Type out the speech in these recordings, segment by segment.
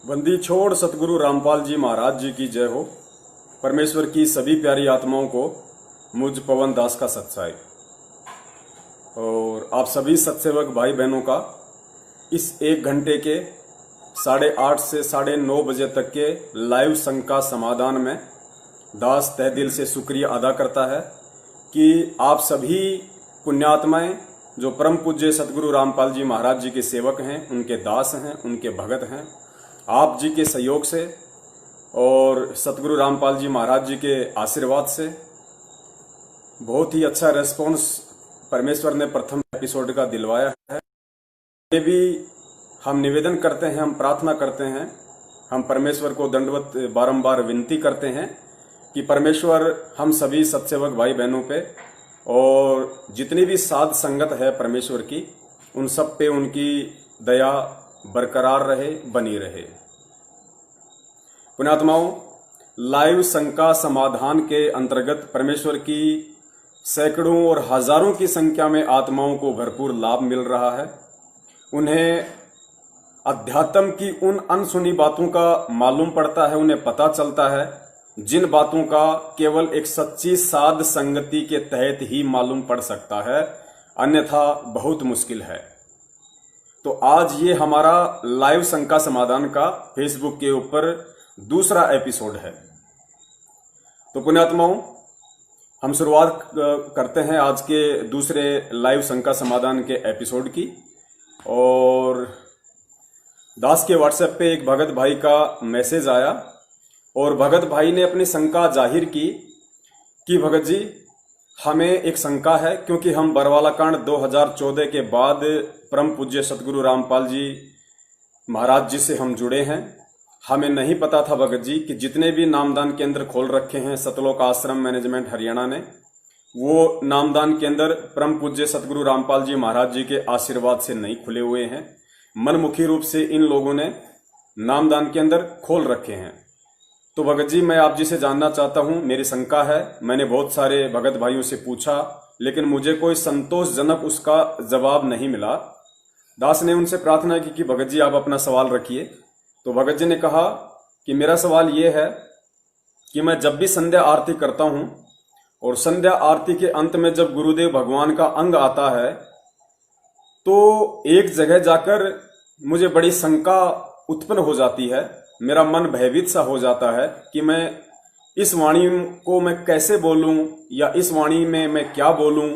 बंदी छोड़ सतगुरु रामपाल जी महाराज जी की जय हो। परमेश्वर की सभी प्यारी आत्माओं को मुझ पवन दास का सत्साई और आप सभी सत्सेवक भाई बहनों का इस 1 घंटे के 8:30 से 9:30 बजे तक के लाइव संघ का समाधान में दास तहे दिल से शुक्रिया अदा करता है कि आप सभी पुण्यात्माएं जो परम पूज्य सतगुरु रामपाल जी महाराज जी के सेवक हैं, उनके दास हैं, उनके भगत हैं, आप जी के सहयोग से और सतगुरु रामपाल जी महाराज जी के आशीर्वाद से बहुत ही अच्छा रेस्पॉन्स परमेश्वर ने प्रथम एपिसोड का दिलवाया है। ये भी हम निवेदन करते हैं, हम प्रार्थना करते हैं, हम परमेश्वर को दंडवत बारंबार विनती करते हैं कि परमेश्वर हम सभी सत्सेवक भाई बहनों पे और जितनी भी साध संगत है परमेश्वर की, उन सब पे उनकी दया बरकरार रहे, बनी रहे। पुण्यात्माओं, लाइव संघ का समाधान के अंतर्गत परमेश्वर की सैकड़ों और हजारों की संख्या में आत्माओं को भरपूर लाभ मिल रहा है। उन्हें अध्यात्म की उन अनसुनी बातों का मालूम पड़ता है, उन्हें पता चलता है जिन बातों का केवल एक सच्ची साध संगति के तहत ही मालूम पड़ सकता है, अन्यथा बहुत मुश्किल है। तो आज ये हमारा लाइव संघ का समाधान का फेसबुक के ऊपर दूसरा एपिसोड है। तो पुण्यात्माओं, हम शुरुआत करते हैं आज के दूसरे लाइव संघ का समाधान के एपिसोड की। और दास के व्हाट्सएप पे एक भगत भाई का मैसेज आया और भगत भाई ने अपनी शंका जाहिर की कि भगत जी, हमें एक शंका है क्योंकि हम बरवाला कांड 2014 के बाद परम पूज्य सतगुरु रामपाल जी महाराज जी से हम जुड़े हैं। हमें नहीं पता था भगत जी कि जितने भी नामदान केंद्र खोल रखे हैं सतलोक आश्रम मैनेजमेंट हरियाणा ने, वो नामदान केंद्र परम पूज्य सतगुरु रामपाल जी महाराज जी के आशीर्वाद से नहीं खुले हुए हैं। मनमुखी रूप से इन लोगों ने नामदान केंद्र खोल रखे हैं। तो भगत जी, मैं आप जी से जानना चाहता हूं, मेरी शंका है। मैंने बहुत सारे भगत भाइयों से पूछा लेकिन मुझे कोई संतोषजनक उसका जवाब नहीं मिला। दास ने उनसे प्रार्थना की कि भगत जी आप अपना सवाल रखिए। तो भगत जी ने कहा कि मेरा सवाल यह है कि मैं जब भी संध्या आरती करता हूं और संध्या आरती के अंत में जब गुरुदेव भगवान का अंग आता है तो एक जगह जाकर मुझे बड़ी शंका उत्पन्न हो जाती है। मेरा मन भयभीत सा हो जाता है कि मैं इस वाणी को मैं कैसे बोलूं या इस वाणी में मैं क्या बोलूं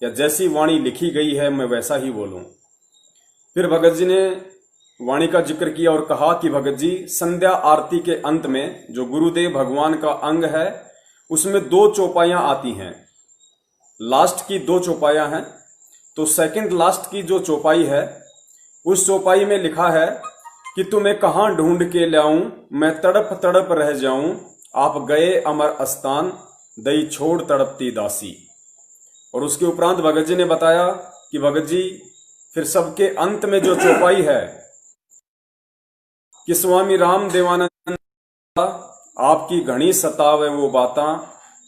या जैसी वाणी लिखी गई है मैं वैसा ही बोलूं। फिर भगत जी ने वाणी का जिक्र किया और कहा कि भगत जी, संध्या आरती के अंत में जो गुरुदेव भगवान का अंग है उसमें 2 चौपाइयां आती हैं। लास्ट की 2 चौपाइयां हैं। तो सेकंड लास्ट की जो चौपाई है उस चौपाई में लिखा है कि तुम्हें कहां ढूंढ के लाऊं, मैं तड़प तड़प रह जाऊं, आप गए अमर स्थान, दई छोड़ तड़पती दासी। और उसके उपरांत भगत जी ने बताया कि भगत जी, फिर सबके अंत में जो चौपाई है कि स्वामी राम देवानंद आपकी घनी सतावे वो बातां,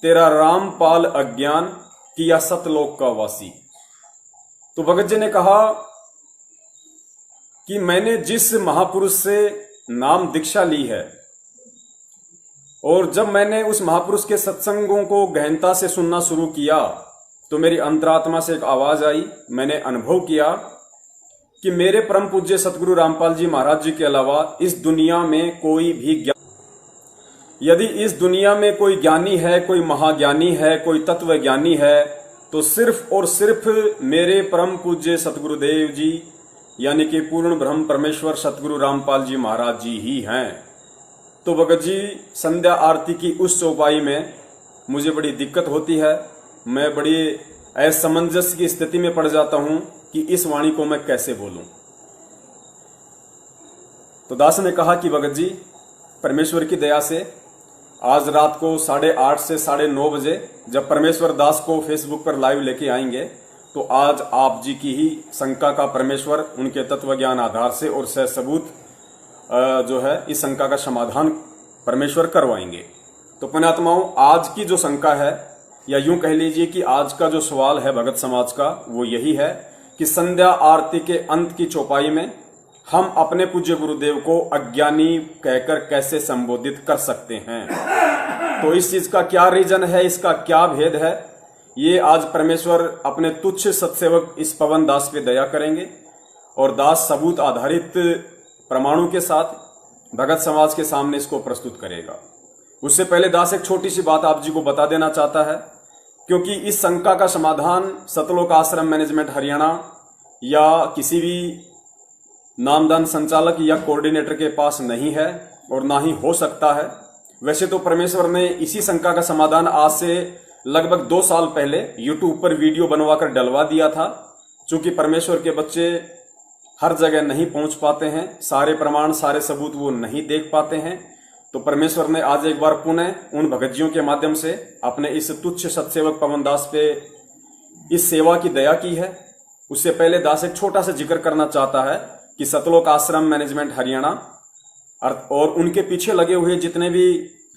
तेरा रामपाल अज्ञान किया सतलोक का वासी। तो भगत जी ने कहा कि मैंने जिस महापुरुष से नाम दीक्षा ली है और जब मैंने उस महापुरुष के सत्संगों को गहनता से सुनना शुरू किया तो मेरी अंतरात्मा से एक आवाज आई। मैंने अनुभव किया कि मेरे परम पूज्य सतगुरु रामपाल जी महाराज जी के अलावा इस दुनिया में कोई भी यदि इस दुनिया में कोई ज्ञानी है, कोई महाज्ञानी है, कोई तत्व ज्ञानी है तो सिर्फ और सिर्फ मेरे परम पूज्य सतगुरुदेव जी यानी कि पूर्ण ब्रह्म परमेश्वर सतगुरु रामपाल जी महाराज जी ही हैं। तो भगत जी, संध्या आरती की उस चौपाई में मुझे बड़ी दिक्कत होती है। मैं बड़ी असमंजस की स्थिति में पड़ जाता हूं कि इस वाणी को मैं कैसे बोलूं। तो दास ने कहा कि भगत जी, परमेश्वर की दया से आज रात को 8:30 से 9:30 बजे जब परमेश्वर दास को फेसबुक पर लाइव लेके आएंगे तो आज आप जी की ही शंका का परमेश्वर उनके तत्व ज्ञान आधार से और सहसबूत जो है इस शंका का समाधान परमेश्वर करवाएंगे। तो पुण्यात्माओं, आज की जो शंका है या यूं कह लीजिए कि आज का जो सवाल है भगत समाज का वो यही है कि संध्या आरती के अंत की चौपाई में हम अपने पूज्य गुरुदेव को अज्ञानी कहकर कैसे संबोधित कर सकते हैं। तो इस चीज का क्या रीजन है, इसका क्या भेद है, ये आज परमेश्वर अपने तुच्छ सत्सेवक इस पवन दास पे दया करेंगे और दास सबूत आधारित प्रमाणों के साथ भगत समाज के सामने इसको प्रस्तुत करेगा। उससे पहले दास एक छोटी सी बात आप जी को बता देना चाहता है, क्योंकि इस शंका का समाधान सतलोक आश्रम मैनेजमेंट हरियाणा या किसी भी नामदान संचालक या कोऑर्डिनेटर के पास नहीं है और ना ही हो सकता है। वैसे तो परमेश्वर ने इसी शंका का समाधान आज से लगभग 2 साल पहले YouTube पर वीडियो बनवाकर डलवा दिया था। चूंकि परमेश्वर के बच्चे हर जगह नहीं पहुंच पाते हैं, सारे प्रमाण सारे सबूत वो नहीं देख पाते हैं, तो परमेश्वर ने आज एक बार पुनः उन भगतजियों के माध्यम से अपने इस तुच्छ सत्सेवक पवन दास पे इस सेवा की दया की है। उससे पहले दास एक छोटा सा जिक्र करना चाहता है कि सतलोक आश्रम मैनेजमेंट हरियाणा और उनके पीछे लगे हुए जितने भी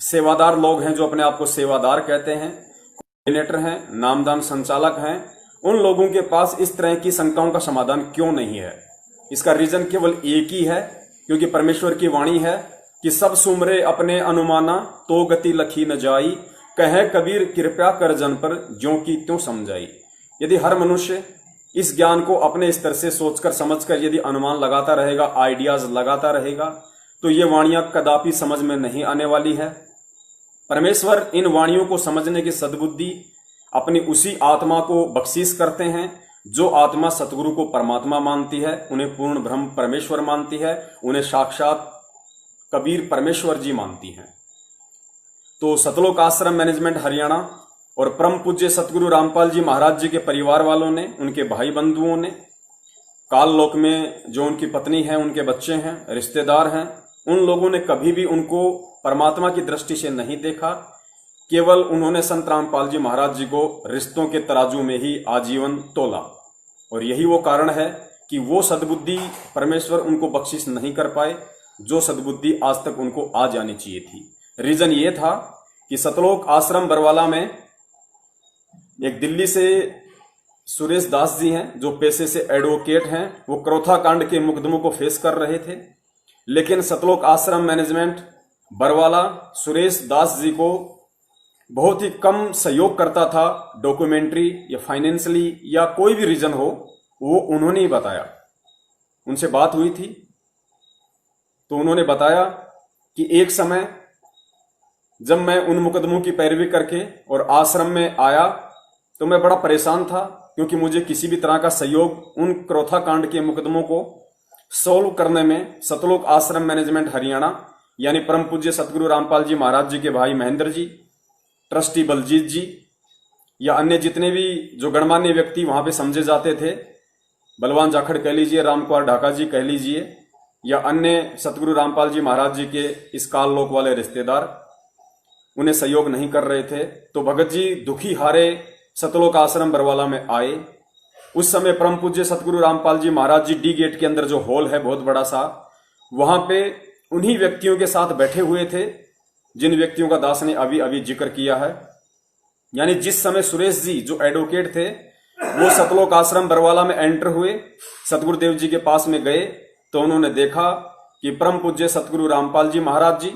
सेवादार लोग हैं, जो अपने आप को सेवादार कहते हैं, कोऑर्डिनेटर हैं, नामदान संचालक हैं, उन लोगों के पास इस तरह की शंकाओं का समाधान क्यों नहीं है। इसका रीजन केवल एक ही है, क्योंकि परमेश्वर की वाणी है कि सब सुमरे अपने अनुमाना तो गति लखी न जाई, कहे कबीर कृपया कर जन पर ज्यों की त्यों समझाई। यदि हर मनुष्य इस ज्ञान को अपने स्तर से सोचकर समझकर यदि अनुमान लगाता रहेगा, आइडियाज लगाता रहेगा, तो ये वाणियां कदापि समझ में नहीं आने वाली है। परमेश्वर इन वाणियों को समझने की सद्बुद्धि अपनी उसी आत्मा को बख्शीश करते हैं जो आत्मा सतगुरु को परमात्मा मानती है, उन्हें पूर्ण ब्रह्म परमेश्वर मानती है, उन्हें साक्षात कबीर परमेश्वर जी मानती हैं। तो सतलोक आश्रम मैनेजमेंट हरियाणा और परम पूज्य सतगुरु रामपाल जी महाराज जी के परिवार वालों ने, उनके भाई बंधुओं ने, काल लोक में जो उनकी पत्नी है, उनके बच्चे हैं, रिश्तेदार हैं, उन लोगों ने कभी भी उनको परमात्मा की दृष्टि से नहीं देखा। केवल उन्होंने संत रामपाल जी महाराज जी को रिश्तों के तराजू में ही आजीवन तोला, और यही वो कारण है कि वो सद्बुद्धि परमेश्वर उनको बख्शिश नहीं कर पाए जो सद्बुद्धि आज तक उनको आ जानी चाहिए थी। रीजन ये था कि सतलोक आश्रम बरवाला में एक दिल्ली से सुरेश दास जी हैं, जो पेशे से एडवोकेट हैं, वो क्रोथा कांड के मुकदमों को फेस कर रहे थे। लेकिन सतलोक आश्रम मैनेजमेंट बरवाला सुरेश दास जी को बहुत ही कम सहयोग करता था, डॉक्यूमेंट्री या फाइनेंशियली या कोई भी रीजन हो, वो उन्होंने ही बताया। उनसे बात हुई थी तो उन्होंने बताया कि एक समय जब मैं उन मुकदमों की पैरवी करके और आश्रम में आया तो मैं बड़ा परेशान था, क्योंकि मुझे किसी भी तरह का सहयोग उन क्रोथा कांड के मुकदमों को सोल्व करने में सतलोक आश्रम मैनेजमेंट हरियाणा यानी परम पूज्य सतगुरु रामपाल जी महाराज जी के भाई महेंद्र जी, ट्रस्टी बलजीत जी या अन्य जितने भी जो गणमान्य व्यक्ति वहां पे समझे जाते थे, बलवान जाखड़ कह लीजिए, रामकुमार ढाका जी कह लीजिए, या अन्य सतगुरु रामपाल जी महाराज जी के इस काल लोक वाले रिश्तेदार, उन्हें सहयोग नहीं कर रहे थे। तो भगत जी दुखी हारे सतलोक आश्रम बरवाला में आए। उस समय परम पूज्य सतगुरु रामपाल जी महाराज जी डी गेट के अंदर जो हॉल है बहुत बड़ा सा, वहां पे उन्हीं व्यक्तियों के साथ बैठे हुए थे जिन व्यक्तियों का दास ने अभी अभी जिक्र किया है। यानी जिस समय सुरेश जी जो एडवोकेट थे वो सतलोक आश्रम बरवाला में एंटर हुए, सतगुरुदेव जी के पास में गए, तो उन्होंने देखा कि परम पूज्य सतगुरु रामपाल जी महाराज जी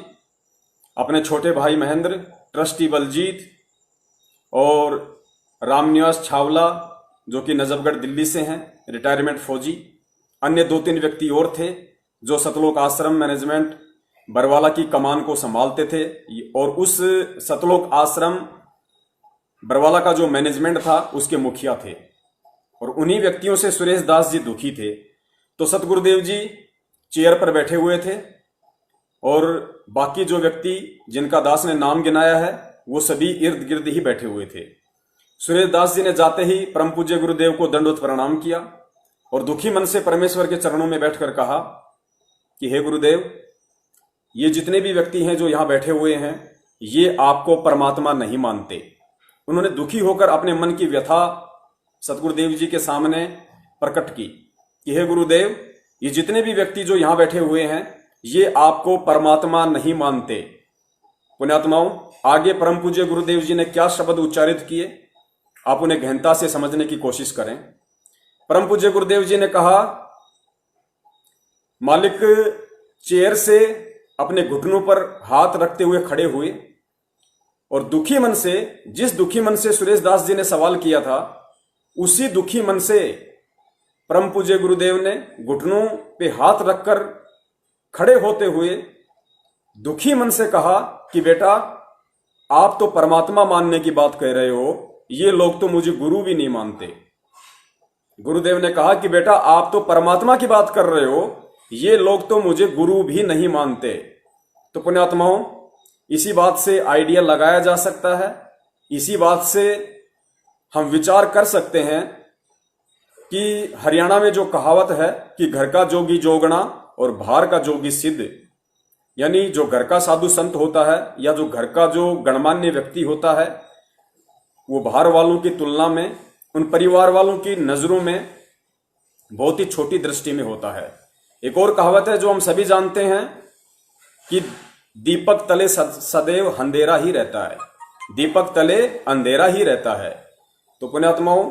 अपने छोटे भाई महेंद्र, ट्रस्टी बलजीत और रामनिवास छावला जो कि नजफगढ़ दिल्ली से हैं, रिटायरमेंट फौजी, अन्य 2-3 व्यक्ति और थे जो सतलोक आश्रम मैनेजमेंट बरवाला की कमान को संभालते थे। और उस सतलोक आश्रम बरवाला का जो मैनेजमेंट था उसके मुखिया थे, और उन्हीं व्यक्तियों से सुरेश दास जी दुखी थे। तो सतगुरुदेव जी चेयर पर बैठे हुए थे और बाकी जो व्यक्ति जिनका दास ने नाम गिनाया है वो सभी इर्द गिर्द ही बैठे हुए थे। सुरेश दास जी ने जाते ही परम पूज्य गुरुदेव को दंडवत प्रणाम किया और दुखी मन से परमेश्वर के चरणों में बैठकर कहा कि हे गुरुदेव, ये जितने भी व्यक्ति हैं जो यहां बैठे हुए हैं, ये आपको परमात्मा नहीं मानते। उन्होंने दुखी होकर अपने मन की व्यथा सतगुरुदेव जी के सामने प्रकट की कि हे गुरुदेव, ये जितने भी व्यक्ति जो यहां बैठे हुए हैं ये आपको परमात्मा नहीं मानते। पुण्यात्माओं, आगे परम पूज्य गुरुदेव जी ने क्या शब्द उच्चारित किए, आप उन्हें गहनता से समझने की कोशिश करें। परम पूज्य गुरुदेव जी ने कहा, मालिक चेयर से अपने घुटनों पर हाथ रखते हुए खड़े हुए और दुखी मन से, जिस दुखी मन से सुरेश दास जी ने सवाल किया था, उसी दुखी मन से परम पूज्य गुरुदेव ने घुटनों पे हाथ रखकर खड़े होते हुए दुखी मन से कहा कि बेटा, आप तो परमात्मा मानने की बात कह रहे हो, ये लोग तो मुझे गुरु भी नहीं मानते। गुरुदेव ने कहा कि बेटा, आप तो परमात्मा की बात कर रहे हो, ये लोग तो मुझे गुरु भी नहीं मानते। तो पुण्यात्माओं, इसी बात से आइडिया लगाया जा सकता है, इसी बात से हम विचार कर सकते हैं कि हरियाणा में जो कहावत है कि घर का जोगी जोगना और बाहर का जोगी सिद्ध, यानी जो घर का साधु संत होता है या जो घर का जो गणमान्य व्यक्ति होता है, वो बाहर वालों की तुलना में, उन परिवार वालों की नजरों में बहुत ही छोटी दृष्टि में होता है। एक और कहावत है जो हम सभी जानते हैं कि दीपक तले सदैव अंधेरा ही रहता है, दीपक तले अंधेरा ही रहता है। तो पुण्यात्माओं,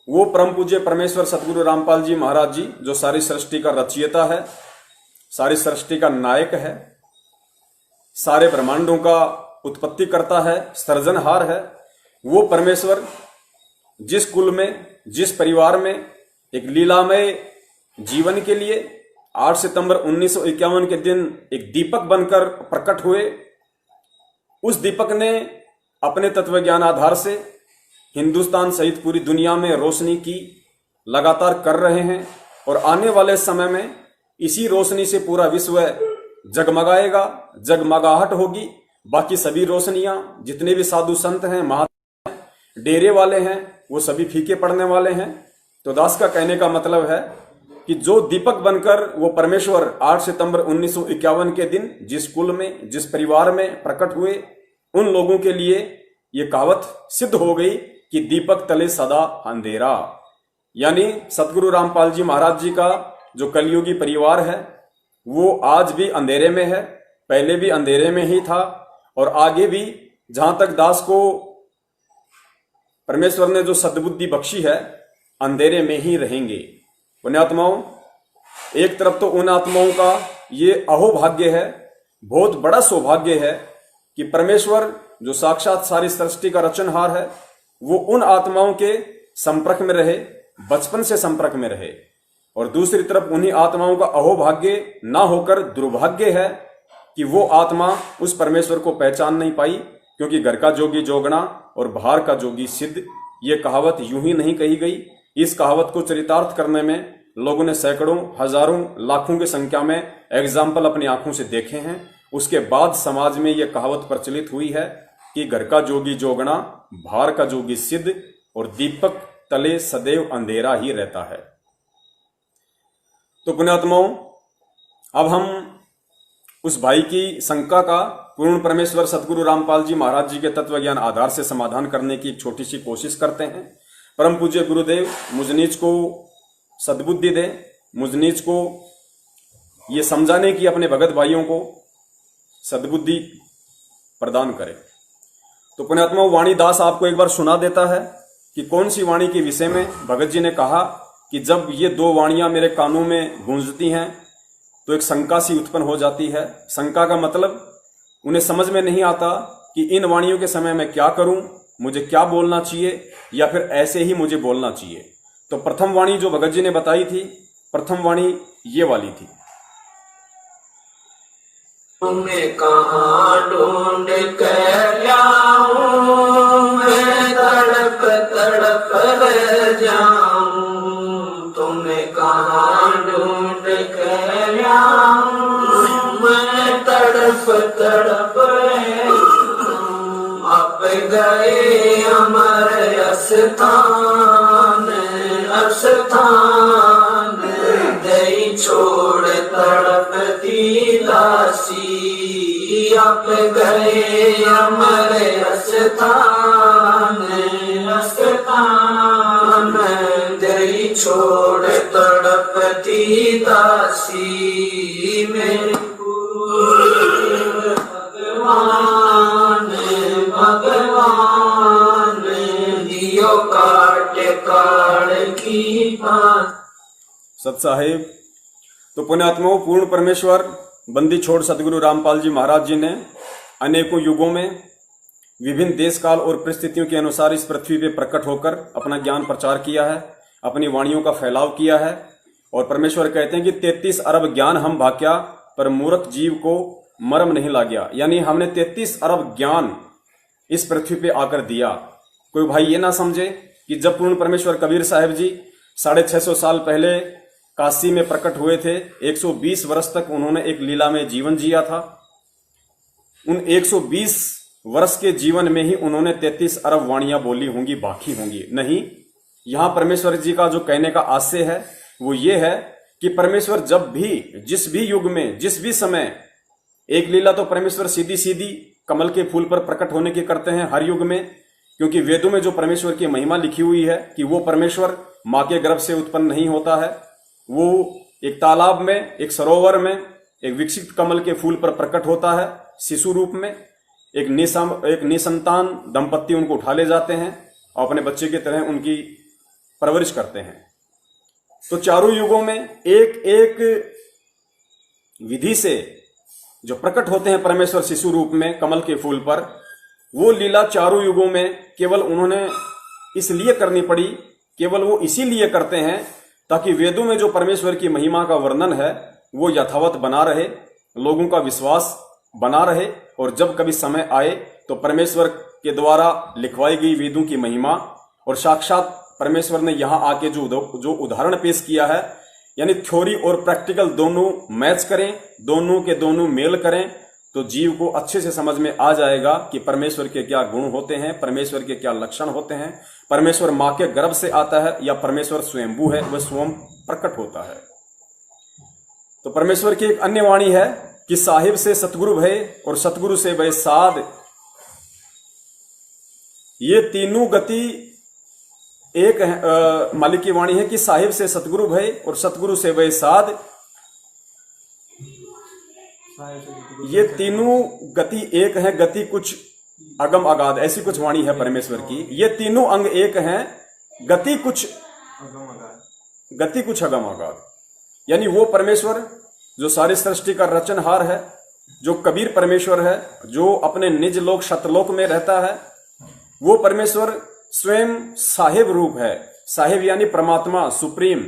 वो परम पूज्य परमेश्वर सतगुरु रामपाल जी महाराज जी, जो सारी सृष्टि का रचयिता है, सारी सृष्टि का नायक है, सारे ब्रह्मांडों का उत्पत्ति करता है, सृजनहार है, वो परमेश्वर जिस कुल में, जिस परिवार में एक लीलामय जीवन के लिए 8 सितंबर 1951 के दिन एक दीपक बनकर प्रकट हुए, उस दीपक ने अपने तत्वज्ञान आधार से हिंदुस्तान सहित पूरी दुनिया में रोशनी की लगातार कर रहे हैं और आने वाले समय में इसी रोशनी से पूरा विश्व जगमगाएगा, जगमगाहट होगी। बाकी सभी रोशनियां, जितने भी साधु संत हैं, महात्मा, डेरे वाले हैं, वो सभी फीके पड़ने वाले हैं। तो दास का कहने का मतलब है कि जो दीपक बनकर वो परमेश्वर 8 सितंबर 1951 के दिन जिस कुल में, जिस परिवार में प्रकट हुए, उन लोगों के लिए ये कहावत सिद्ध हो गई कि दीपक तले सदा अंधेरा। यानी सतगुरु रामपाल जी महाराज जी का जो कलयुगी परिवार है वो आज भी अंधेरे में है, पहले भी अंधेरे में ही था और आगे भी, जहां तक दास को परमेश्वर ने जो सद्बुद्धि बख्शी है, अंधेरे में ही रहेंगे। पुण्यात्माओं, एक तरफ तो उन आत्माओं का ये अहोभाग्य है, बहुत बड़ा सौभाग्य है कि परमेश्वर जो साक्षात सारी सृष्टि का रचनहार है, वो उन आत्माओं के संपर्क में रहे, बचपन से संपर्क में रहे। और दूसरी तरफ उन्हीं आत्माओं का अहोभाग्य ना होकर दुर्भाग्य है कि वो आत्मा उस परमेश्वर को पहचान नहीं पाई, क्योंकि घर का जोगी जोगना और बाहर का जोगी सिद्ध, ये कहावत यूं ही नहीं कही गई। इस कहावत को चरितार्थ करने में लोगों ने सैकड़ों, हजारों, लाखों की संख्या में एग्जाम्पल अपनी आंखों से देखे हैं। उसके बाद समाज में यह कहावत प्रचलित हुई है कि घर का जोगी जोगना, बाहर का जोगी सिद्ध और दीपक तले सदैव अंधेरा ही रहता है। तो पुण्यात्माओं, अब हम उस भाई की शंका का पूर्ण परमेश्वर सतगुरु रामपाल जी महाराज जी के तत्वज्ञान आधार से समाधान करने की एक छोटी सी कोशिश करते हैं। परम पूज्य गुरुदेव मुझ नीच को सद्बुद्धि दे, मुझ नीच को ये समझाने की अपने भगत भाइयों को सद्बुद्धि प्रदान करे। तो पुण्यात्मा, वाणी दास आपको एक बार सुना देता है कि कौन सी वाणी के विषय में भगत जी ने कहा कि जब ये दो वाणियां मेरे कानों में गूंजती हैं तो एक शंका सी उत्पन्न हो जाती है। शंका का मतलब, उन्हें समझ में नहीं आता कि इन वाणियों के समय मैं क्या करूं, मुझे क्या बोलना चाहिए या फिर ऐसे ही मुझे बोलना चाहिए। तो प्रथम वाणी जो भगत जी ने बताई थी, प्रथम वाणी ये वाली थी। तुम्हें कहाँ ढूंढ कर लाऊं, मैं तड़प तड़प रह जाऊं। तुम्हें कहाँ ढूंढ कर लाऊं, मैं तड़प तड़प रह जाऊं। अब गए अमर अस्थान, अस्थान दई छोड़ तड़पती दासी। अब गए अमर अस्थान, अस्थान दई छोड़ तड़पती दासी। मेरे भगवान, भगवान दियो काट काट की बात। सत साहेब, तो पुण्यात्माओं, पूर्ण परमेश्वर बंदी छोड़ सदगुरु रामपाल जी महाराज जी ने अनेकों युगों में विभिन्न देश काल और परिस्थितियों के अनुसार इस पृथ्वी पे प्रकट होकर अपना ज्ञान प्रचार किया है, अपनी वाणियों का फैलाव किया है। और परमेश्वर कहते हैं कि 33 अरब ज्ञान हम भाग्या, पर मूर्ख जीव को मर्म नहीं लाग्या। यानी हमने 33 अरब ज्ञान इस पृथ्वी पे आकर दिया। कोई भाई ये ना समझे कि जब पूर्ण परमेश्वर कबीर साहब जी 650 साल पहले काशी में प्रकट हुए थे, 120 वर्ष तक उन्होंने एक लीला में जीवन जिया था। उन 120 वर्ष के जीवन में ही उन्होंने 33 अरब वाणियां बोली होंगी, बाकी होंगी नहीं। यहां परमेश्वर जी का जो कहने का आशय है वो ये है कि परमेश्वर जब भी, जिस भी युग में, जिस भी समय, एक लीला तो परमेश्वर सीधी सीधी कमल के फूल पर प्रकट होने की करते हैं हर युग में, क्योंकि वेदों में जो परमेश्वर की महिमा लिखी हुई है कि वो परमेश्वर मां के गर्भ से उत्पन्न नहीं होता है, वो एक तालाब में, एक सरोवर में, एक विकसित कमल के फूल पर प्रकट होता है शिशु रूप में। एक निसंतान दंपत्ति उनको उठा ले जाते हैं और अपने बच्चे की तरह उनकी परवरिश करते हैं। तो चारों युगों में एक एक विधि से जो प्रकट होते हैं परमेश्वर शिशु रूप में कमल के फूल पर, वो लीला चारों युगों में केवल उन्होंने इसलिए करनी पड़ी, केवल वो इसीलिए करते हैं ताकि वेदों में जो परमेश्वर की महिमा का वर्णन है वो यथावत बना रहे, लोगों का विश्वास बना रहे, और जब कभी समय आए तो परमेश्वर के द्वारा लिखवाई गई वेदों की महिमा और साक्षात परमेश्वर ने यहां आके जो उदाहरण पेश किया है, यानी थ्योरी और प्रैक्टिकल दोनों मैच करें, दोनों के दोनों मेल करें, तो जीव को अच्छे से समझ में आ जाएगा कि परमेश्वर के क्या गुण होते हैं, परमेश्वर के क्या लक्षण होते हैं, परमेश्वर मां के गर्भ से आता है या परमेश्वर स्वयंभू है, वह स्वयं प्रकट होता है। तो परमेश्वर की एक अन्य वाणी है कि साहिब से सतगुरु भय और सतगुरु से भय साध, ये तीनों गति एक मालिक की वाणी है कि साहिब से सतगुरु भय और सतगुरु से भय साध, ये तीनों गति एक है, गति कुछ अगम अगाध, ऐसी कुछ वाणी है परमेश्वर की। ये तीनों अंग एक हैं, गति कुछ अगम अगाध। यानी वो परमेश्वर जो सारी सृष्टि का रचनहार है, जो कबीर परमेश्वर है, जो अपने निज लोक शतलोक में रहता है, वो परमेश्वर स्वयं साहिब रूप है। साहिब यानी परमात्मा, सुप्रीम।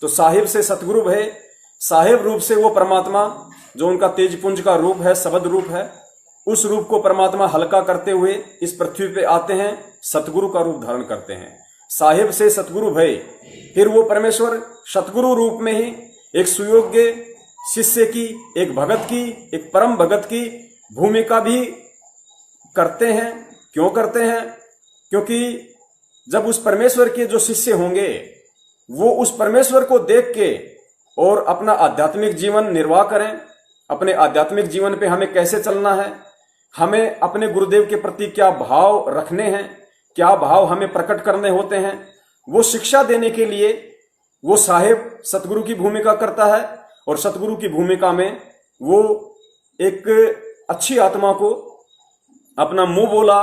तो साहिब से सतगुरु है, साहिब रूप से वो परमात्मा जो उनका तेजपुंज का रूप है, शब्द रूप है, उस रूप को परमात्मा हल्का करते हुए इस पृथ्वी पे आते हैं, सतगुरु का रूप धारण करते हैं। साहिब से सतगुरु भय, फिर वो परमेश्वर सतगुरु रूप में ही एक सुयोग्य शिष्य की, एक भगत की, एक परम भगत की भूमिका भी करते हैं। क्यों करते हैं? क्योंकि जब उस परमेश्वर के जो शिष्य होंगे वो उस परमेश्वर को देख के और अपना आध्यात्मिक जीवन निर्वाह करें, अपने आध्यात्मिक जीवन पे हमें कैसे चलना है, हमें अपने गुरुदेव के प्रति क्या भाव रखने हैं, क्या भाव हमें प्रकट करने होते हैं, वो शिक्षा देने के लिए वो साहिब सतगुरु की भूमिका करता है। और सतगुरु की भूमिका में वो एक अच्छी आत्मा को अपना मुंह बोला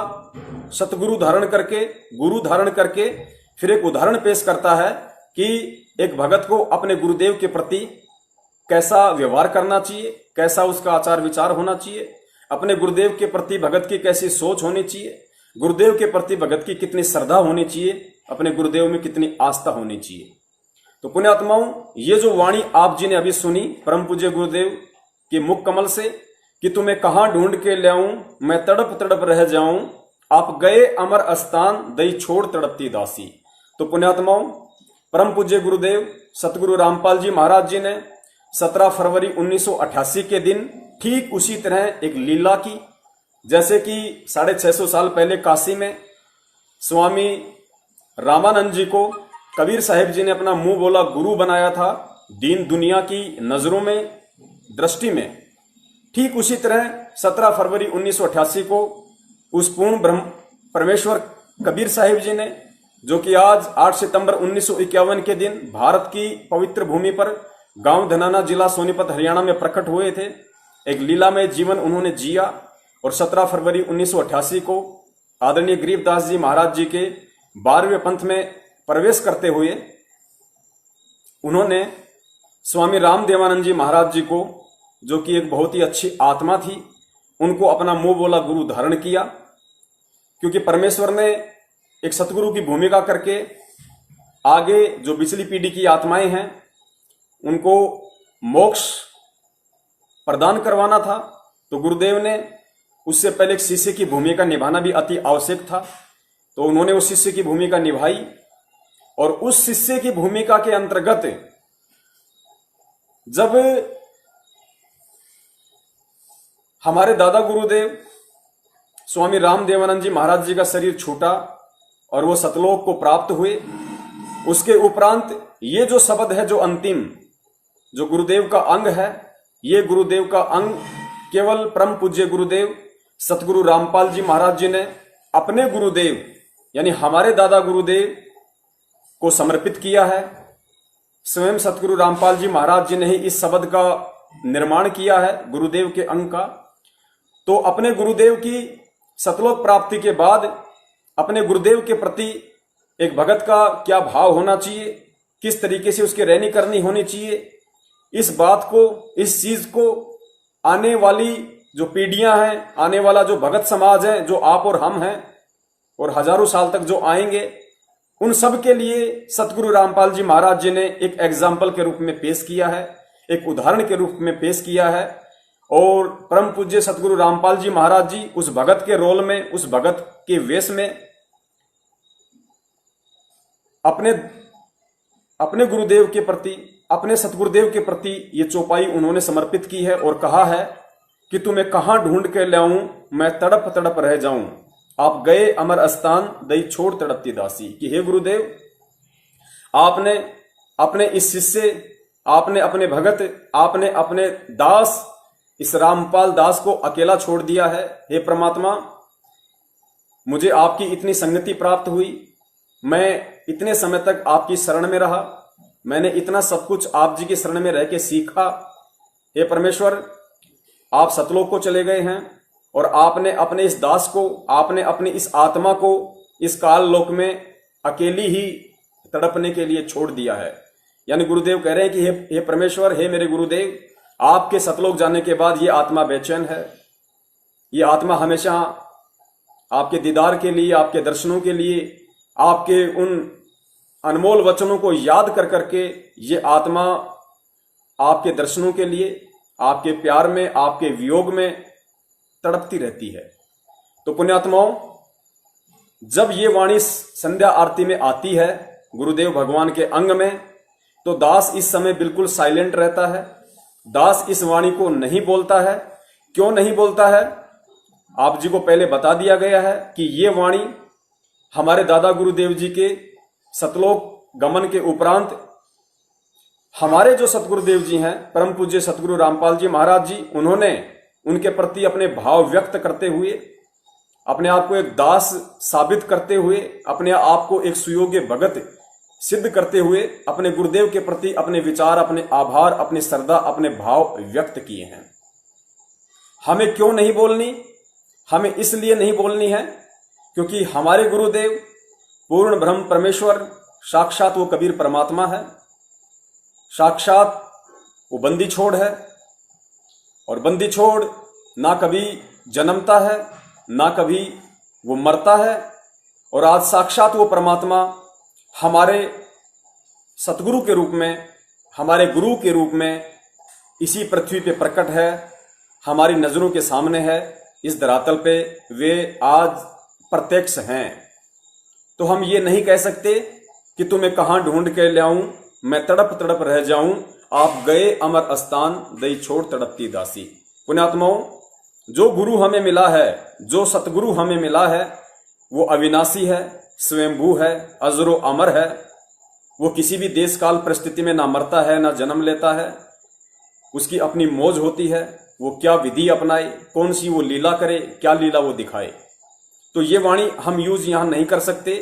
सतगुरु धारण करके, गुरु धारण करके फिर एक उदाहरण पेश करता है कि एक भगत को अपने गुरुदेव के प्रति कैसा व्यवहार करना चाहिए, कैसा उसका आचार विचार होना चाहिए, अपने गुरुदेव के प्रति भगत की कैसी सोच होनी चाहिए, गुरुदेव के प्रति भगत की कितनी श्रद्धा होनी चाहिए, अपने गुरुदेव में कितनी आस्था होनी चाहिए। तो पुण्यात्माओं, ये जो वाणी आप जी ने अभी सुनी परम पूज्य गुरुदेव के मुख कमल से कि तुम्हें कहां ढूंढ के लाऊं, मैं तड़प तड़प रह जाऊं, आप गए अमर स्थान, दई छोड़ तड़पती दासी। तो पुण्यात्माओं, परम पूज्य गुरुदेव सतगुरु रामपाल जी महाराज जी ने 17 फरवरी 1988 के दिन ठीक उसी तरह एक लीला की, जैसे कि 650 साल पहले काशी में स्वामी रामानंद जी को कबीर साहिब जी ने अपना मुंह बोला गुरु बनाया था दीन दुनिया की नजरों में, दृष्टि में। ठीक उसी तरह 17 फरवरी 1988 को उस पूर्ण ब्रह्म परमेश्वर कबीर साहिब जी ने, जो कि आज 8 सितंबर 1951 के दिन भारत की पवित्र भूमि पर गांव धनाना, जिला सोनीपत, हरियाणा में प्रकट हुए थे, एक लीला में जीवन उन्होंने जिया। और 17 फरवरी 1988 को आदरणीय गरीबदास जी महाराज जी के 12वें पंथ में प्रवेश करते हुए उन्होंने स्वामी रामदेवानंद जी महाराज जी को, जो कि एक बहुत ही अच्छी आत्मा थी, उनको अपना मुंह बोला गुरु धारण किया, क्योंकि परमेश्वर ने एक सतगुरु की भूमिका करके आगे जो पिछली पीढ़ी की आत्माएं हैं उनको मोक्ष प्रदान करवाना था। तो गुरुदेव ने उससे पहले एक शिष्य की भूमिका निभाना भी अति आवश्यक था, तो उन्होंने उस शिष्य की भूमिका निभाई। और उस शिष्य की भूमिका के अंतर्गत जब हमारे दादा गुरुदेव स्वामी रामदेवानंद जी महाराज जी का शरीर छूटा और वो सतलोक को प्राप्त हुए, उसके उपरांत ये जो शब्द है, जो अंतिम, जो गुरुदेव का अंग है, ये गुरुदेव का अंग केवल परम पूज्य गुरुदेव सतगुरु रामपाल जी महाराज जी ने अपने गुरुदेव यानी हमारे दादा गुरुदेव को समर्पित किया है। स्वयं सतगुरु रामपाल जी महाराज जी ने ही इस शब्द का निर्माण किया है, गुरुदेव के अंग का। तो अपने गुरुदेव की सतलोक प्राप्ति के बाद अपने गुरुदेव के प्रति एक भगत का क्या भाव होना चाहिए, किस तरीके से उसकी रहनी करनी होनी चाहिए, इस बात को, इस चीज को आने वाली जो पीढ़ियां हैं, आने वाला जो भगत समाज है, जो आप और हम हैं और हजारों साल तक जो आएंगे, उन सब के लिए सतगुरु रामपाल जी महाराज जी ने एक एग्जाम्पल के रूप में पेश किया है, एक उदाहरण के रूप में पेश किया है। और परम पूज्य सतगुरु रामपाल जी महाराज जी उस भगत के रोल में, उस भगत के वेश में अपने गुरुदेव के प्रति, अपने सतगुरुदेव के प्रति ये चौपाई उन्होंने समर्पित की है और कहा है कि तुम्हें कहां ढूंढ के लाऊं, मैं तड़प तड़प रह जाऊं, आप गए अमर स्थान, दई छोड़ तड़पती दासी। कि हे गुरुदेव, आपने अपने इस शिष्य, आपने अपने भगत, आपने अपने दास, इस रामपाल दास को अकेला छोड़ दिया है। हे परमात्मा, मुझे आपकी इतनी संगति प्राप्त हुई, मैं इतने समय तक आपकी शरण में रहा, मैंने इतना सब कुछ आप जी की शरण में रह के सीखा। हे परमेश्वर, आप सतलोक को चले गए हैं और आपने अपने इस दास को, आपने अपनी इस आत्मा को इस काल लोक में अकेली ही तड़पने के लिए छोड़ दिया है। यानी गुरुदेव कह रहे हैं कि हे परमेश्वर, हे मेरे गुरुदेव, आपके सतलोक जाने के बाद ये आत्मा बेचैन है, ये आत्मा हमेशा आपके दीदार के लिए, आपके दर्शनों के लिए, आपके उन अनमोल वचनों को याद कर करके ये आत्मा आपके दर्शनों के लिए, आपके प्यार में, आपके वियोग में तड़पती रहती है। तो पुण्यात्माओं, जब ये वाणी संध्या आरती में आती है गुरुदेव भगवान के अंग में, तो दास इस समय बिल्कुल साइलेंट रहता है, दास इस वाणी को नहीं बोलता है। क्यों नहीं बोलता है? आप जी को पहले बता दिया गया है कि ये वाणी हमारे दादा गुरुदेव जी के सतलोक गमन के उपरांत हमारे जो सतगुरुदेव जी हैं, परम पूज्य सतगुरु रामपाल जी महाराज जी, उन्होंने उनके प्रति अपने भाव व्यक्त करते हुए, अपने आप को एक दास साबित करते हुए, अपने आप को एक सुयोग्य भगत सिद्ध करते हुए अपने गुरुदेव के प्रति अपने विचार, अपने आभार, अपनी श्रद्धा, अपने भाव व्यक्त किए हैं। हमें क्यों नहीं बोलनी? हमें इसलिए नहीं बोलनी है क्योंकि हमारे गुरुदेव पूर्ण ब्रह्म परमेश्वर, साक्षात वो कबीर परमात्मा है, साक्षात वो बंदी छोड़ है, और बंदी छोड़ ना कभी जन्मता है, ना कभी वो मरता है। और आज साक्षात वो परमात्मा हमारे सतगुरु के रूप में, हमारे गुरु के रूप में इसी पृथ्वी पे प्रकट है, हमारी नजरों के सामने है, इस धरातल पे वे आज प्रत्यक्ष हैं। तो हम ये नहीं कह सकते कि तुम्हें कहां ढूंढ के लाऊं, मैं तड़प तड़प रह जाऊं, आप गए अमर स्थान, दई छोड़ तड़पती दासी। पुण्यात्माओं, जो गुरु हमें मिला है, जो सतगुरु हमें मिला है, वो अविनाशी है, स्वयंभू है, अजरो अमर है। वो किसी भी देश काल परिस्थिति में ना मरता है, ना जन्म लेता है, उसकी अपनी मौज होती है, वो क्या विधि अपनाए, कौन सी वो लीला करे, क्या लीला वो दिखाए। तो ये वाणी हम यूज यहां नहीं कर सकते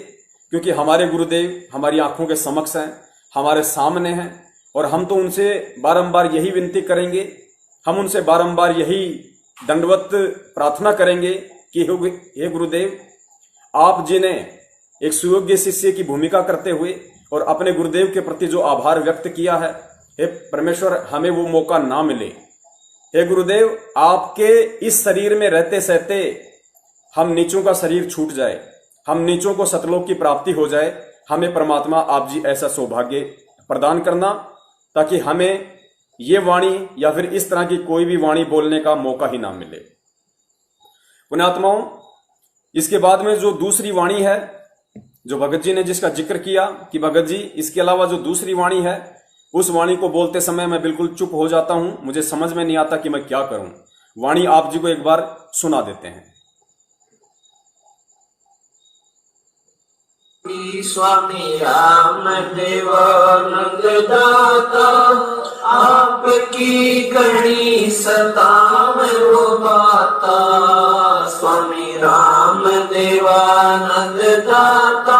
क्योंकि हमारे गुरुदेव हमारी आंखों के समक्ष हैं, हमारे सामने हैं, और हम तो उनसे बारंबार यही विनती करेंगे, हम उनसे बारंबार यही दंडवत प्रार्थना करेंगे कि हे गुरुदेव, आप जी ने एक सुयोग्य शिष्य की भूमिका करते हुए और अपने गुरुदेव के प्रति जो आभार व्यक्त किया है, हे परमेश्वर हमें वो मौका ना मिले। हे गुरुदेव, आपके इस शरीर में रहते सहते हम नीचों का शरीर छूट जाए, हम नीचों को सतलोक की प्राप्ति हो जाए, हमें परमात्मा आप जी ऐसा सौभाग्य प्रदान करना ताकि हमें ये वाणी या फिर इस तरह की कोई भी वाणी बोलने का मौका ही ना मिले। पुण्यात्माओं, इसके बाद में जो दूसरी वाणी है, जो भगत जी ने जिसका जिक्र किया कि भगत जी इसके अलावा जो दूसरी वाणी है, उस वाणी को बोलते समय मैं बिल्कुल चुप हो जाता हूं, मुझे समझ में नहीं आता कि मैं क्या करूं। वाणी आप जी को एक बार सुना देते हैं। स्वामी राम देवानंद दाता, आपकी घड़ी सतावे वो बाता। स्वामी राम देवानंद दाता,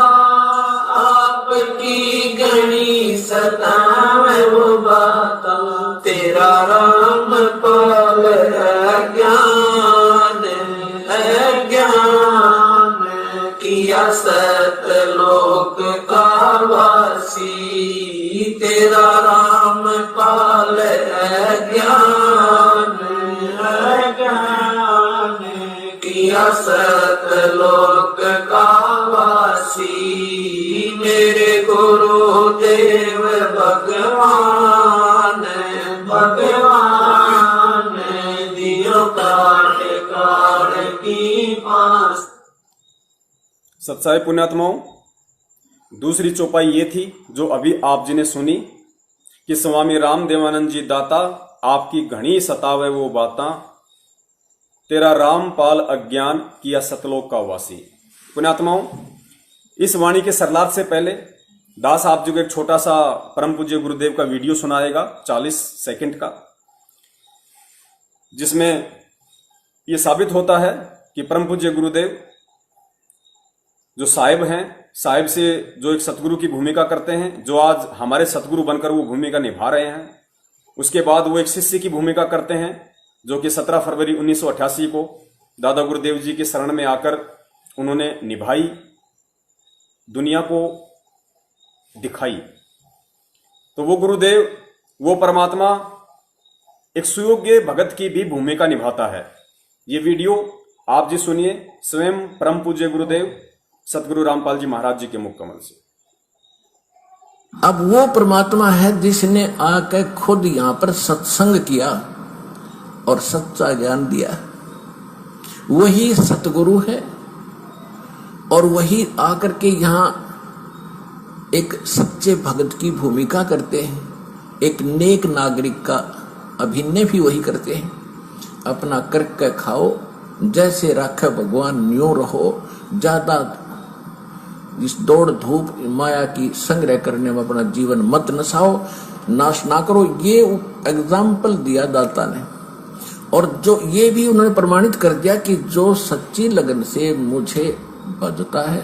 आपकी घड़ी सतावे वो बाता। तेरा राम पाल अज्ञान किया सतलोक का वासी। तेरा राम पाल अज्ञान किया सतलोक का वासी। मेरे गुरुदेव भगवान भगवान दियो काट काट की पास। सत्साई पुण्यात्माओं, दूसरी चौपाई ये थी जो अभी आप जी ने सुनी कि स्वामी राम देवानंद जी दाता, आपकी घनी सतावे वो बाता। तेरा राम पाल अज्ञान किया सतलोक का वासी। पुण्यात्माओं, इस वाणी के सरलार्थ से पहले दास आप जी को एक छोटा सा परम पूज्य गुरुदेव का वीडियो सुनाएगा 40 सेकंड का, जिसमें यह साबित होता है कि परम पूज्य गुरुदेव जो साहिब हैं, साहिब से जो एक सतगुरु की भूमिका करते हैं, जो आज हमारे सतगुरु बनकर वो भूमिका निभा रहे हैं। उसके बाद वो एक शिष्य की भूमिका करते हैं जो कि 17 फरवरी 1988 को दादा गुरुदेव जी की शरण में आकर उन्होंने निभाई, दुनिया को दिखाई। तो वो गुरुदेव, वो परमात्मा एक सुयोग्य भगत की भी भूमिका निभाता है। ये वीडियो आप जी सुनिए स्वयं परम पूज्य गुरुदेव सतगुरु रामपाल जी महाराज जी के मुख कमल से। अब वो परमात्मा है जिसने आकर खुद यहां पर सत्संग किया और सच्चा ज्ञान दिया। वही सतगुरु है और वही आकर के यहां एक सच्चे भगत की भूमिका करते हैं। एक नेक नागरिक का अभिनय भी वही करते हैं। अपना करके खाओ, जैसे राखे भगवान न्यों रहो। ज्यादा इस दौड़ धूप माया की संग्रह करने में अपना जीवन मत नसाओ, नाश ना करो। ये एग्जाम्पल दिया दाता ने, और जो ये भी उन्होंने प्रमाणित कर दिया कि जो सच्ची लगन से मुझे भजता है,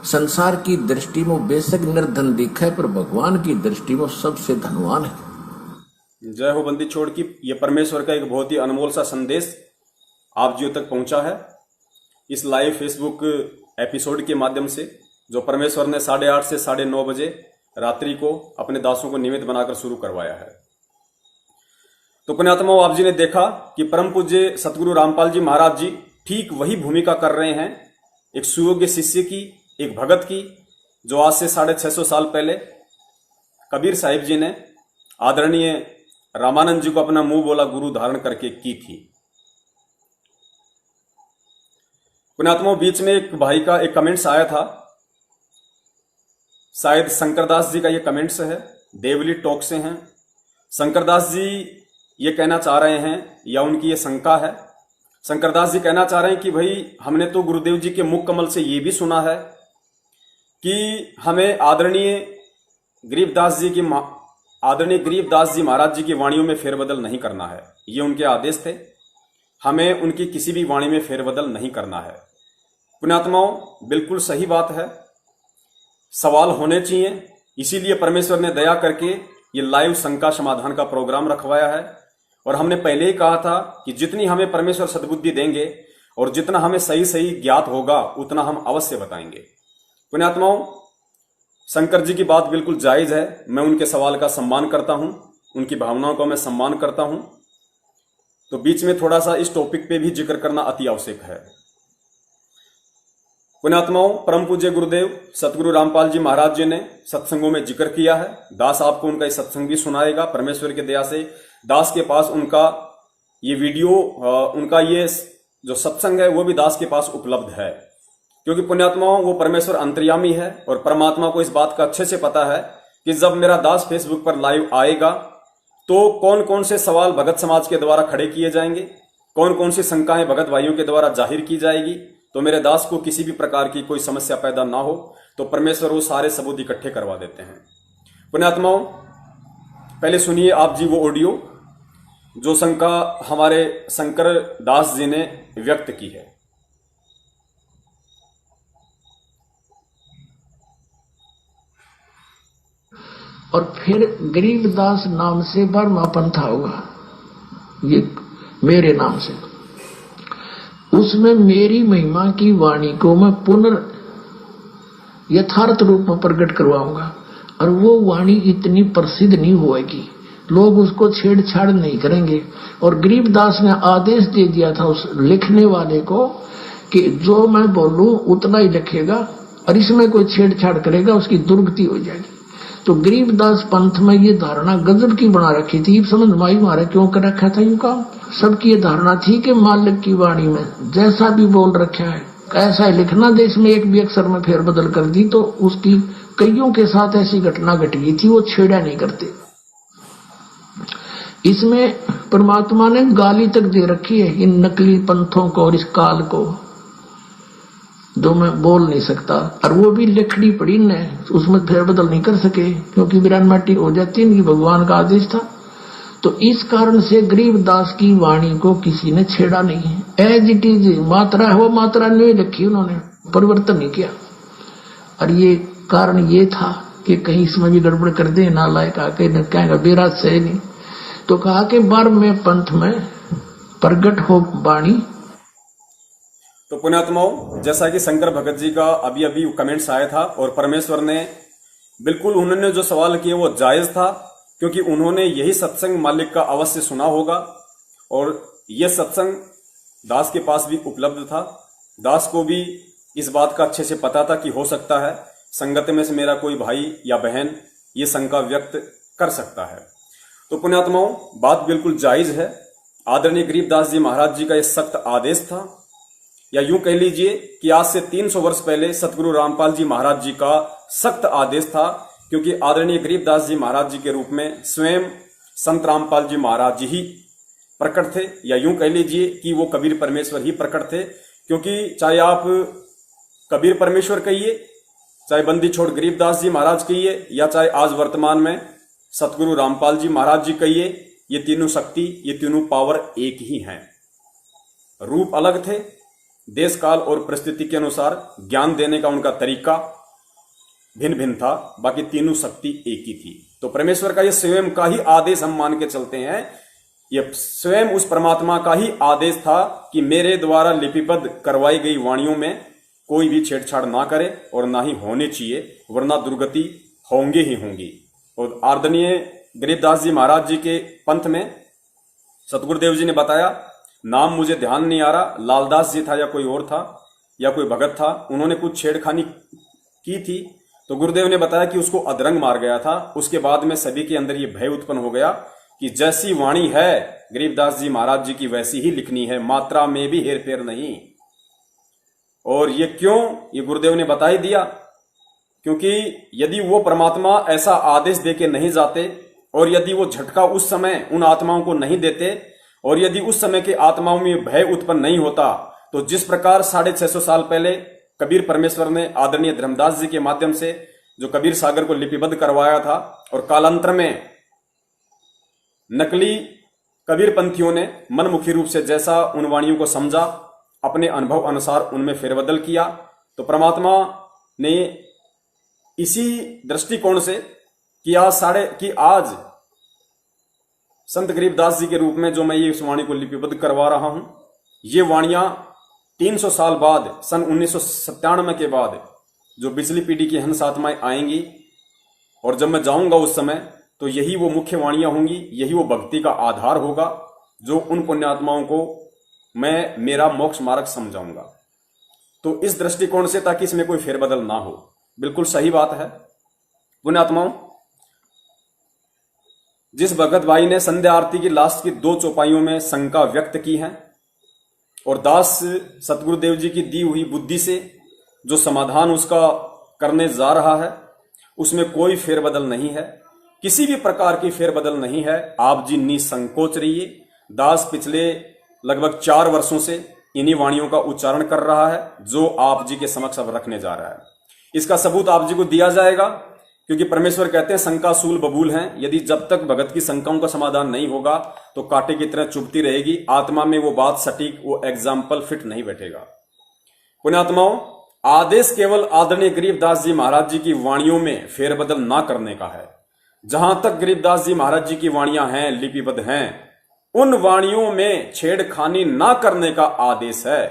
संसार की दृष्टि में बेशक निर्धन दिखा है, पर भगवान की दृष्टि में सबसे धनवान है। जय हो बंदी छोड़ की। ये परमेश्वर का एक बहुत ही अनमोल सा संदेश आप जियों तक पहुंचा है इस लाइव फेसबुक एपिसोड के माध्यम से, जो परमेश्वर ने 8:30 से 9:30 बजे रात्रि को अपने दासों को निमित्त बनाकर शुरू करवाया है। तो पुण्यात्माओं, आप जी ने देखा कि परम पूज्य सतगुरु रामपाल जी महाराज जी ठीक वही भूमिका कर रहे हैं, एक सुयोग्य शिष्य की, एक भगत की, जो आज से 650 साल पहले कबीर साहिब जी ने आदरणीय रामानंद जी को अपना मुंह बोला गुरु धारण करके की थी। पुण्यात्माओं, बीच में एक भाई का एक कमेंट्स आया था, शायद शंकरदास जी का ये कमेंट्स है, देवली टॉक से हैं। शंकरदास जी ये कहना चाह रहे हैं, या उनकी ये शंका है, शंकरदास जी कहना चाह रहे हैं कि भाई हमने तो गुरुदेव जी के मुख कमल से ये भी सुना है कि हमें आदरणीय गरीबदास जी महाराज जी की वाणियों में फेरबदल नहीं करना है। ये उनके आदेश थे, हमें उनकी किसी भी वाणी में फेरबदल नहीं करना है। पुण्यात्माओं, बिल्कुल सही बात है, सवाल होने चाहिए। इसीलिए परमेश्वर ने दया करके ये लाइव शंका समाधान का प्रोग्राम रखवाया है। और हमने पहले ही कहा था कि जितनी हमें परमेश्वर सद्बुद्धि देंगे और जितना हमें सही सही ज्ञात होगा उतना हम अवश्य बताएंगे। पुण्यात्माओं, शंकर जी की बात बिल्कुल जायज है, मैं उनके सवाल का सम्मान करता हूं। उनकी भावनाओं का मैं सम्मान करता हूं, तो बीच में थोड़ा सा इस टॉपिक पे भी जिक्र करना अति आवश्यक है। पुण्यात्माओं, परम पूज्य गुरुदेव सतगुरु रामपाल जी महाराज जी ने सत्संगों में जिक्र किया है। दास आपको उनका ये सत्संग भी सुनाएगा। परमेश्वर की दया से दास के पास उनका ये वीडियो, उनका ये जो सत्संग है वो भी दास के पास उपलब्ध है, क्योंकि पुण्यात्माओं वो परमेश्वर अंतर्यामी है और परमात्मा को इस बात का अच्छे से पता है कि जब मेरा दास फेसबुक पर लाइव आएगा तो कौन कौन से सवाल भगत समाज के द्वारा खड़े किए जाएंगे, कौन कौन सी शंकाएं भगत भाइयों के द्वारा जाहिर की जाएगी, तो मेरे दास को किसी भी प्रकार की कोई समस्या पैदा ना हो, तो परमेश्वर वो सारे सबूत इकट्ठे करवा देते हैं। पुण्यात्माओं, पहले सुनिए आप जी वो ऑडियो जो शंका हमारे शंकर दास जी ने व्यक्त की है। और फिर गरीबदास नाम से बर्मा पंथा हुआ, ये मेरे नाम से। उसमें मेरी महिमा की वाणी को मैं यथार्थ रूप में प्रकट करवाऊंगा, और वो वाणी इतनी प्रसिद्ध नहीं होएगी, लोग उसको छेड़छाड़ नहीं करेंगे। और गरीबदास ने आदेश दे दिया था उस लिखने वाले को कि जो मैं बोलूं उतना ही लिखेगा, और इसमें कोई छेड़छाड़ करेगा उसकी दुर्गति हो जाएगी। तो गरीबदास पंथ में ये धारणा गजब की बना रखी थी, समझ माई मारे क्यों कर रखा था यूं काम। सबकी ये धारणा थी कि मालिक की वाणी में जैसा भी बोल रखा है ऐसा ही लिखना, देश में एक भी अक्षर में फेरबदल कर दी तो उसकी कईयों के साथ ऐसी घटना घट गई थी, वो छेड़ा नहीं करते। इसमें परमात्मा ने गाली तक दे रखी है इन नकली पंथों को और इस काल को, जो मैं बोल नहीं सकता, और वो भी लिखनी पड़ी न, उसमें फेरबदल नहीं कर सके क्योंकि वीरान माटी हो जाती है, भगवान का आदेश था। तो इस कारण से गरीबदास की वाणी को किसी ने छेड़ा नहीं है। एज इट इज मात्रा है वो मात्रा नहीं लिखी, उन्होंने परिवर्तन नहीं किया। और ये कारण ये था कि कहीं इसमें भी गड़बड़ कर दे, नालायक आके न कहेगा बेराज से नहीं, तो कहा कि बार में पंथ में प्रगट हो वाणी। तो पुण्यात्माओं, जैसा कि शंकर भगत जी का अभी अभी कमेंट्स आया था, और परमेश्वर ने बिल्कुल उन्होंने जो सवाल किए वो जायज था, क्योंकि उन्होंने यही सत्संग मालिक का अवश्य सुना होगा, और यह सत्संग दास के पास भी उपलब्ध था। दास को भी इस बात का अच्छे से पता था कि हो सकता है संगत में से मेरा कोई भाई या बहन ये शंका व्यक्त कर सकता है। तो पुण्यात्माओं, बात बिल्कुल जायज है। आदरणीय गरीबदास जी महाराज जी का यह सख्त आदेश था, या यूं कह लीजिए कि आज से 300 वर्ष पहले सतगुरु रामपाल जी महाराज जी का सख्त आदेश था, क्योंकि आदरणीय गरीबदास जी महाराज जी के रूप में स्वयं संत रामपाल जी महाराज जी ही प्रकट थे, या यूं कह लीजिए कि वो कबीर परमेश्वर ही प्रकट थे। क्योंकि चाहे आप कबीर परमेश्वर कहिए, चाहे बंदी छोड़ गरीबदास जी महाराज कहिए, या चाहे आज वर्तमान में सतगुरु रामपाल जी महाराज जी कहिए, ये तीनों शक्ति, ये तीनों पावर एक ही हैं। रूप अलग थे, देश काल और परिस्थिति के अनुसार ज्ञान देने का उनका तरीका भिन्न भिन्न था, बाकी तीनों शक्ति एक ही थी। तो परमेश्वर का ये स्वयं का ही आदेश हम मान के चलते हैं, ये स्वयं उस परमात्मा का ही आदेश था कि मेरे द्वारा लिपिबद्ध करवाई गई वाणियों में कोई भी छेड़छाड़ ना करे, और ना ही होने चाहिए, वरना दुर्गति होंगे ही होंगी। और आदरणीय गरीबदास जी महाराज जी के पंथ में सतगुरुदेव जी ने बताया, नाम मुझे ध्यान नहीं आ रहा, लालदास जी था या कोई और था या कोई भगत था, उन्होंने कुछ छेड़खानी की थी, तो गुरुदेव ने बताया कि उसको अधरंग मार गया था। उसके बाद में सभी के अंदर ये भय उत्पन्न हो गया कि जैसी वाणी है गरीबदास जी महाराज जी की वैसी ही लिखनी है, मात्रा में भी हेर फेर नहीं। और ये क्यों, ये गुरुदेव ने बता ही दिया, क्योंकि यदि वो परमात्मा ऐसा आदेश देके नहीं जाते, और यदि वो झटका उस समय उन आत्माओं को नहीं देते, और यदि उस समय के आत्माओं में भय उत्पन्न नहीं होता, तो जिस प्रकार 650 साल पहले कबीर परमेश्वर ने आदरणीय धर्मदास जी के माध्यम से जो कबीर सागर को लिपिबद्ध करवाया था, और कालांतर में नकली कबीर पंथियों ने मनमुखी रूप से जैसा उन वाणियों को समझा, अपने अनुभव अनुसार उनमें फेरबदल किया, तो परमात्मा ने इसी दृष्टिकोण से कि आज संत गरीबदास जी के रूप में जो मैं ये इस वाणी को लिपिबद्ध करवा रहा हूं, ये वाणियां 300 साल बाद, सन 1997 के बाद जो बिजली पीढ़ी की हंस आत्माएं आएंगी, और जब मैं जाऊंगा उस समय, तो यही वो मुख्य वाणियां होंगी, यही वो भक्ति का आधार होगा जो उन पुण्यात्माओं को मैं मेरा मोक्ष मार्ग समझाऊंगा। तो इस दृष्टिकोण से, ताकि इसमें कोई फेरबदल ना हो, बिल्कुल सही बात है। पुण्यात्माओं, जिस भगत भाई ने संध्या आरती की लास्ट की 2 चौपाइयों में शंका व्यक्त की है और दास सतगुरुदेव जी की दी हुई बुद्धि से जो समाधान उसका करने जा रहा है, उसमें कोई फेरबदल नहीं है, किसी भी प्रकार की फेरबदल नहीं है। आप जी निसंकोच रहिए। दास पिछले लगभग 4 वर्षों से इन्हीं वाणियों का उच्चारण कर रहा है जो आप जी के समक्ष अब रखने जा रहा है। इसका सबूत आप जी को दिया जाएगा, क्योंकि परमेश्वर कहते हैं शंकासूल बबूल हैं। यदि जब तक भगत की शंकाओं का समाधान नहीं होगा तो कांटे की तरह चुभती रहेगी, आत्मा में वो बात सटीक, वो एग्जाम्पल फिट नहीं बैठेगा। पुण्यात्माओं, आदेश केवल आदरणीय गरीबदास जी महाराज जी की वाणियों में फेरबदल ना करने का है। जहां तक गरीबदास जी महाराज जी की वाणियां हैं, लिपिबद्ध हैं, उन वाणियों में छेड़खानी ना करने का आदेश है।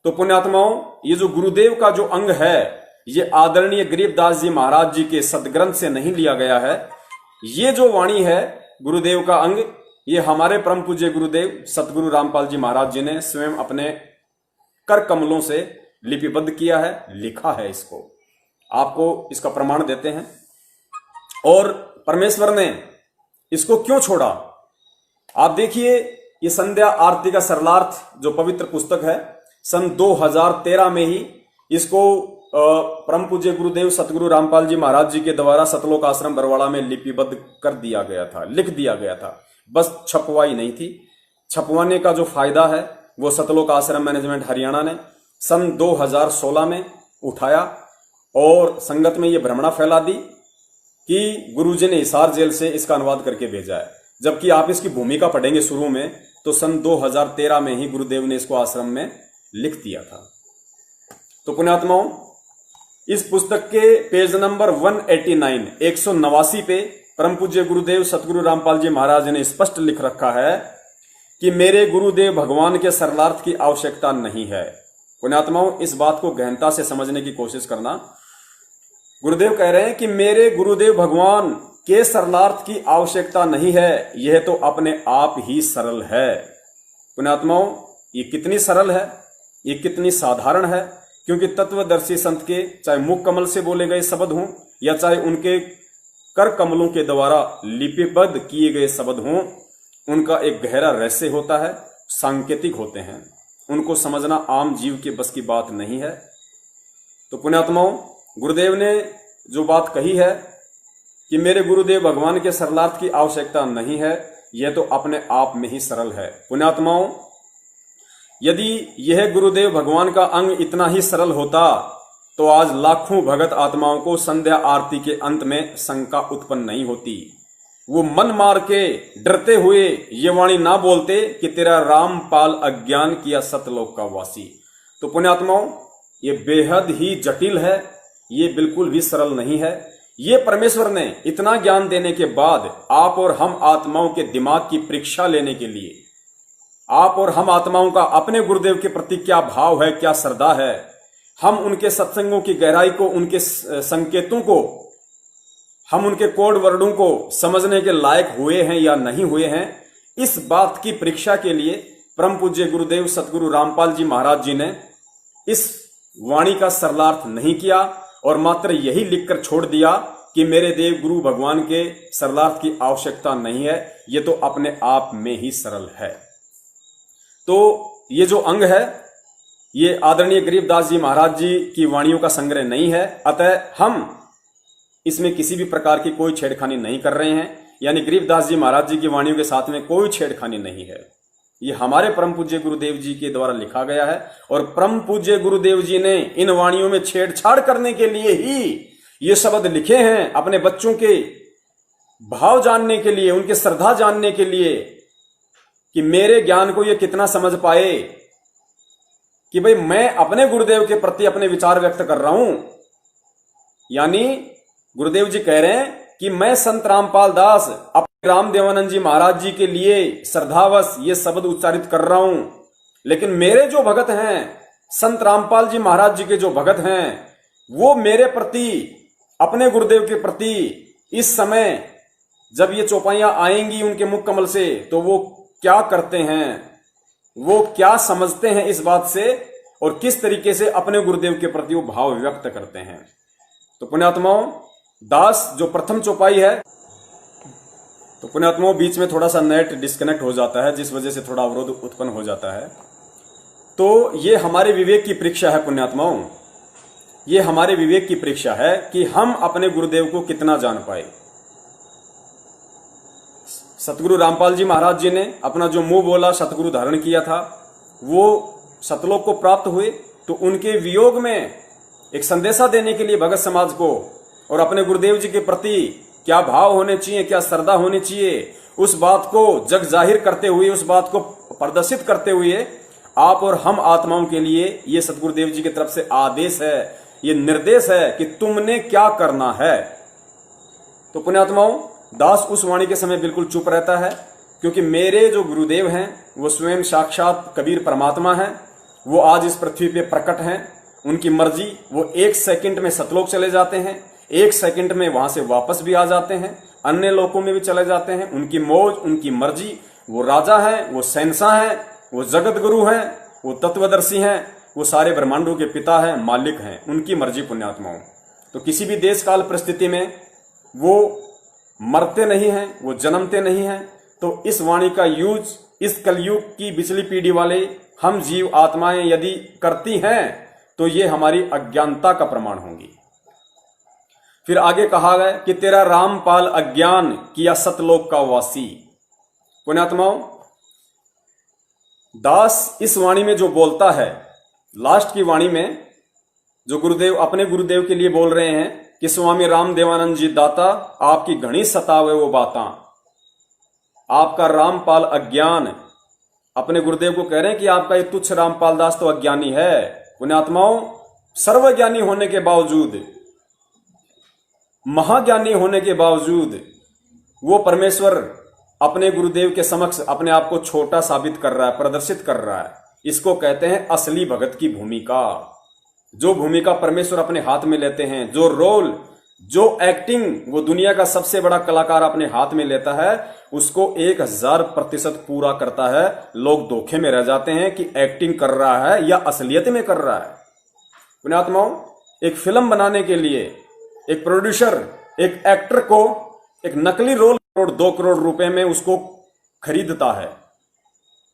तो पुण्यात्माओं, ये जो गुरुदेव का जो अंग है, ये आदरणीय गरीबदास जी महाराज जी के सदग्रंथ से नहीं लिया गया है। ये जो वाणी है गुरुदेव का अंग, ये हमारे परम पूज्य गुरुदेव सतगुरु रामपाल जी महाराज जी ने स्वयं अपने कर कमलों से लिपिबद्ध किया है, लिखा है। इसको आपको इसका प्रमाण देते हैं। और परमेश्वर ने इसको क्यों छोड़ा, आप देखिए। ये संध्या आरती का सरलार्थ जो पवित्र पुस्तक है, सन 2013 में ही इसको परम पूज्य गुरुदेव सतगुरु रामपाल जी महाराज जी के द्वारा सतलोक आश्रम बरवाड़ा में लिपिबद्ध कर दिया गया था, लिख दिया गया था। बस छपवाई नहीं थी। छपवाने का जो फायदा है वो सतलोक आश्रम मैनेजमेंट हरियाणा ने सन 2016 में उठाया और संगत में ये भ्रमणा फैला दी कि गुरुजी ने हिसार जेल से इसका अनुवाद करके भेजा है। जबकि आप इसकी भूमिका पढ़ेंगे शुरू में, तो सन 2013 में ही गुरुदेव ने इसको आश्रम में लिख दिया था। तो पुण्यात्माओं, इस पुस्तक के पेज नंबर 189 189 पे परम पूज्य गुरुदेव सतगुरु रामपाल जी महाराज ने स्पष्ट लिख रखा है कि मेरे गुरुदेव भगवान के सरलार्थ की आवश्यकता नहीं है। पुण्यात्माओं, इस बात को गहनता से समझने की कोशिश करना। गुरुदेव कह रहे हैं कि मेरे गुरुदेव भगवान के सरलार्थ की आवश्यकता नहीं है, यह तो अपने आप ही सरल है। पुण्यात्माओं, ये कितनी सरल है, ये कितनी साधारण है, क्योंकि तत्वदर्शी संत के चाहे मुख कमल से बोले गए शब्द हों या चाहे उनके कर कमलों के द्वारा लिपिबद्ध किए गए शब्द हों, उनका एक गहरा रहस्य होता है, सांकेतिक होते हैं। उनको समझना आम जीव के बस की बात नहीं है। तो पुण्यात्माओं, गुरुदेव ने जो बात कही है कि मेरे गुरुदेव भगवान के सरलार्थ की आवश्यकता नहीं है, यह तो अपने आप में ही सरल है। पुण्यात्माओं, यदि यह गुरुदेव भगवान का अंग इतना ही सरल होता तो आज लाखों भगत आत्माओं को संध्या आरती के अंत में शंका उत्पन्न नहीं होती। वो मन मार के डरते हुए ये वाणी ना बोलते कि तेरा रामपाल अज्ञान किया सतलोक का वासी। तो पुण्यात्माओं, ये बेहद ही जटिल है, ये बिल्कुल भी सरल नहीं है। ये परमेश्वर ने इतना ज्ञान देने के बाद आप और हम आत्माओं के दिमाग की परीक्षा लेने के लिए, आप और हम आत्माओं का अपने गुरुदेव के प्रति क्या भाव है, क्या श्रद्धा है, हम उनके सत्संगों की गहराई को, उनके संकेतों को, हम उनके कोड वर्डों को समझने के लायक हुए हैं या नहीं हुए हैं, इस बात की परीक्षा के लिए परम पूज्य गुरुदेव सतगुरु रामपाल जी महाराज जी ने इस वाणी का सरलार्थ नहीं किया और मात्र यही लिखकर छोड़ दिया कि मेरे देव गुरु भगवान के सरलार्थ की आवश्यकता नहीं है, ये तो अपने आप में ही सरल है। तो ये जो अंग है, ये आदरणीय गरीबदास जी महाराज जी की वाणियों का संग्रह नहीं है, अतः हम इसमें किसी भी प्रकार की कोई छेड़खानी नहीं कर रहे हैं। यानी गरीबदास जी महाराज जी की वाणियों के साथ में कोई छेड़खानी नहीं है। ये हमारे परम पूज्य गुरुदेव जी के द्वारा लिखा गया है और परम पूज्य गुरुदेव जी ने इन वाणियों में छेड़छाड़ करने के लिए ही ये शब्द लिखे हैं, अपने बच्चों के भाव जानने के लिए, उनके श्रद्धा जानने के लिए, कि मेरे ज्ञान को ये कितना समझ पाए कि भाई मैं अपने गुरुदेव के प्रति अपने विचार व्यक्त कर रहा हूं। यानी गुरुदेव जी कह रहे हैं कि मैं संत रामपाल दास अपने राम देवानंद जी महाराज जी के लिए श्रद्धावश ये शब्द उच्चारित कर रहा हूं, लेकिन मेरे जो भगत हैं, संत रामपाल जी महाराज जी के जो भगत हैं, वो मेरे प्रति, अपने गुरुदेव के प्रति इस समय जब ये चौपाइयां आएंगी उनके मुख कमल से तो वो क्या करते हैं, वो क्या समझते हैं इस बात से, और किस तरीके से अपने गुरुदेव के प्रति वो भाव व्यक्त करते हैं। तो पुण्यात्माओं, दास जो प्रथम चौपाई है, तो पुण्यात्माओं बीच में थोड़ा सा नेट डिस्कनेक्ट हो जाता है, जिस वजह से थोड़ा अवरोध उत्पन्न हो जाता है। तो ये हमारे विवेक की परीक्षा है पुण्यात्माओं, ये हमारे विवेक की परीक्षा है कि हम अपने गुरुदेव को कितना जान पाए। सतगुरु रामपाल जी महाराज जी ने अपना जो मुंह बोला सतगुरु धारण किया था, वो सतलोक को प्राप्त हुए। तो उनके वियोग में एक संदेशा देने के लिए भगत समाज को और अपने गुरुदेव जी के प्रति क्या भाव होने चाहिए, क्या श्रद्धा होनी चाहिए, उस बात को जग जाहिर करते हुए, उस बात को प्रदर्शित करते हुए आप और हम आत्माओं के लिए ये सतगुरुदेव जी की तरफ से आदेश है, ये निर्देश है कि तुमने क्या करना है। तो पुण्यात्माओं, दास उस वाणी के समय बिल्कुल चुप रहता है, क्योंकि मेरे जो गुरुदेव हैं वो स्वयं साक्षात कबीर परमात्मा हैं। वो आज इस पृथ्वी पे प्रकट हैं। उनकी मर्जी, वो 1 सेकंड में सतलोक चले जाते हैं, 1 सेकंड में वहां से वापस भी आ जाते हैं, अन्य लोकों में भी चले जाते हैं। उनकी मौज, उनकी मर्जी। वो राजा हैं, वो शहंशाह हैं, वो जगत गुरु हैं, वो तत्वदर्शी हैं, वो सारे ब्रह्मांडों के पिता हैं, मालिक हैं। उनकी मर्जी पुण्यात्माओं। तो किसी भी देश काल परिस्थिति में वो मरते नहीं हैं, वो जन्मते नहीं हैं। तो इस वाणी का यूज इस कलयुग की पिछली पीढ़ी वाले हम जीव आत्माएं यदि करती हैं तो ये हमारी अज्ञानता का प्रमाण होंगी। फिर आगे कहा गया कि तेरा रामपाल अज्ञान किया सतलोक का वासी। पुण्यात्माओं, दास इस वाणी में जो बोलता है, लास्ट की वाणी में जो गुरुदेव अपने गुरुदेव के लिए बोल रहे हैं कि स्वामी राम देवानंद जी दाता आपकी घनी सतावे वो बातां, आपका रामपाल अज्ञान, अपने गुरुदेव को कह रहे हैं कि आपका ये तुच्छ रामपाल दास तो अज्ञानी है। पुण्यात्माओं, सर्वज्ञानी होने के बावजूद, महाज्ञानी होने के बावजूद वो परमेश्वर अपने गुरुदेव के समक्ष अपने आप को छोटा साबित कर रहा है, प्रदर्शित कर रहा है। इसको कहते हैं असली भगत की भूमिका। जो भूमिका परमेश्वर अपने हाथ में लेते हैं, जो रोल, जो एक्टिंग वो दुनिया का सबसे बड़ा कलाकार अपने हाथ में लेता है, उसको 1000% पूरा करता है। लोग धोखे में रह जाते हैं कि एक्टिंग कर रहा है या असलियत में कर रहा है। पुण्यात्माओं, एक फिल्म बनाने के लिए एक प्रोड्यूसर एक एक्टर को एक नकली रोल 2 करोड़ रुपए में उसको खरीदता है,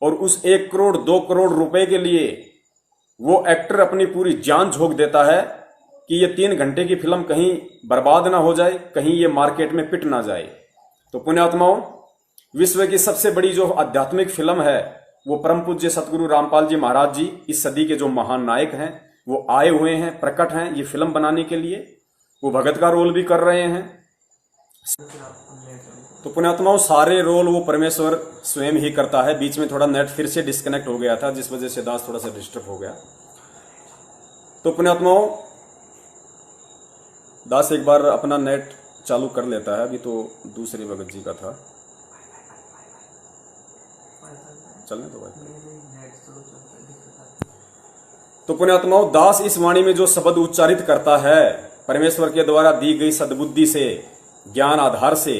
और उस 1 करोड़ 2 करोड़ रुपए के लिए वो एक्टर अपनी पूरी जान झोंक देता है कि ये 3 घंटे की फिल्म कहीं बर्बाद ना हो जाए, कहीं ये मार्केट में पिट ना जाए। तो पुण्यात्माओं, विश्व की सबसे बड़ी जो आध्यात्मिक फिल्म है वो परम पूज्य सतगुरु रामपाल जी महाराज जी, इस सदी के जो महान नायक हैं, वो आए हुए हैं, प्रकट हैं ये फिल्म बनाने के लिए। वो भगत का रोल भी कर रहे हैं। तो पुण्यात्माओं, सारे रोल वो परमेश्वर स्वयं ही करता है। बीच में थोड़ा नेट फिर से डिस्कनेक्ट हो गया था, जिस वजह से दास थोड़ा सा डिस्टर्ब हो गया। तो पुण्यात्माओं, दास एक बार अपना नेट चालू कर लेता है। अभी तो दूसरे भगत जी का था, चलने तो भाई। तो पुण्यात्माओं, दास इस वाणी में जो शब्द उच्चारित करता है परमेश्वर के द्वारा दी गई सद्बुद्धि से, ज्ञान आधार से,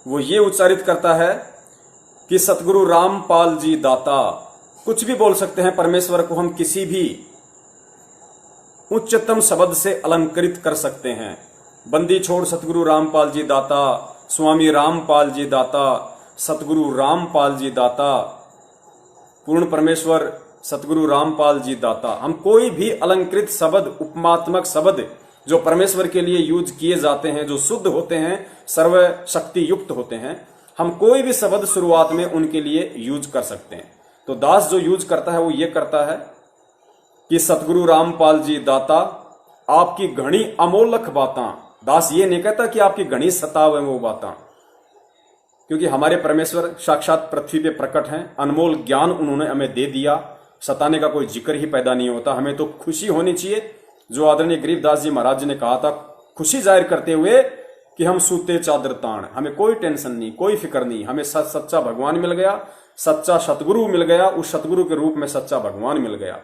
वो ये उच्चारित करता है कि सतगुरु रामपाल जी दाता। कुछ भी बोल सकते हैं, परमेश्वर को हम किसी भी उच्चतम शब्द से अलंकृत कर सकते हैं। बंदी छोड़ सतगुरु रामपाल जी दाता, स्वामी रामपाल जी दाता, सतगुरु रामपाल जी दाता, पूर्ण परमेश्वर सतगुरु रामपाल जी दाता। हम कोई भी अलंकृत शब्द, उपमात्मक शब्द जो परमेश्वर के लिए यूज किए जाते हैं, जो शुद्ध होते हैं, सर्व शक्ति युक्त होते हैं, हम कोई भी शब्द शुरुआत में उनके लिए यूज कर सकते हैं। तो दास जो यूज करता है वो ये करता है कि सतगुरु रामपाल जी दाता आपकी घनी अमोलक बातां। दास ये नहीं कहता कि आपकी घनी सताव है वो बातां, क्योंकि हमारे परमेश्वर साक्षात पृथ्वी पे प्रकट हैं। अनमोल ज्ञान उन्होंने हमें दे दिया, सताने का कोई जिक्र ही पैदा नहीं होता। हमें तो खुशी होनी चाहिए, जो आदरणीय गरीबदास जी महाराज जी ने कहा था, खुशी जाहिर करते हुए कि हम सूते चादर ताण, हमें कोई टेंशन नहीं, कोई फिक्र नहीं, हमें सच्चा भगवान मिल गया, सच्चा सतगुरु मिल गया, उस सतगुरु के रूप में सच्चा भगवान मिल गया।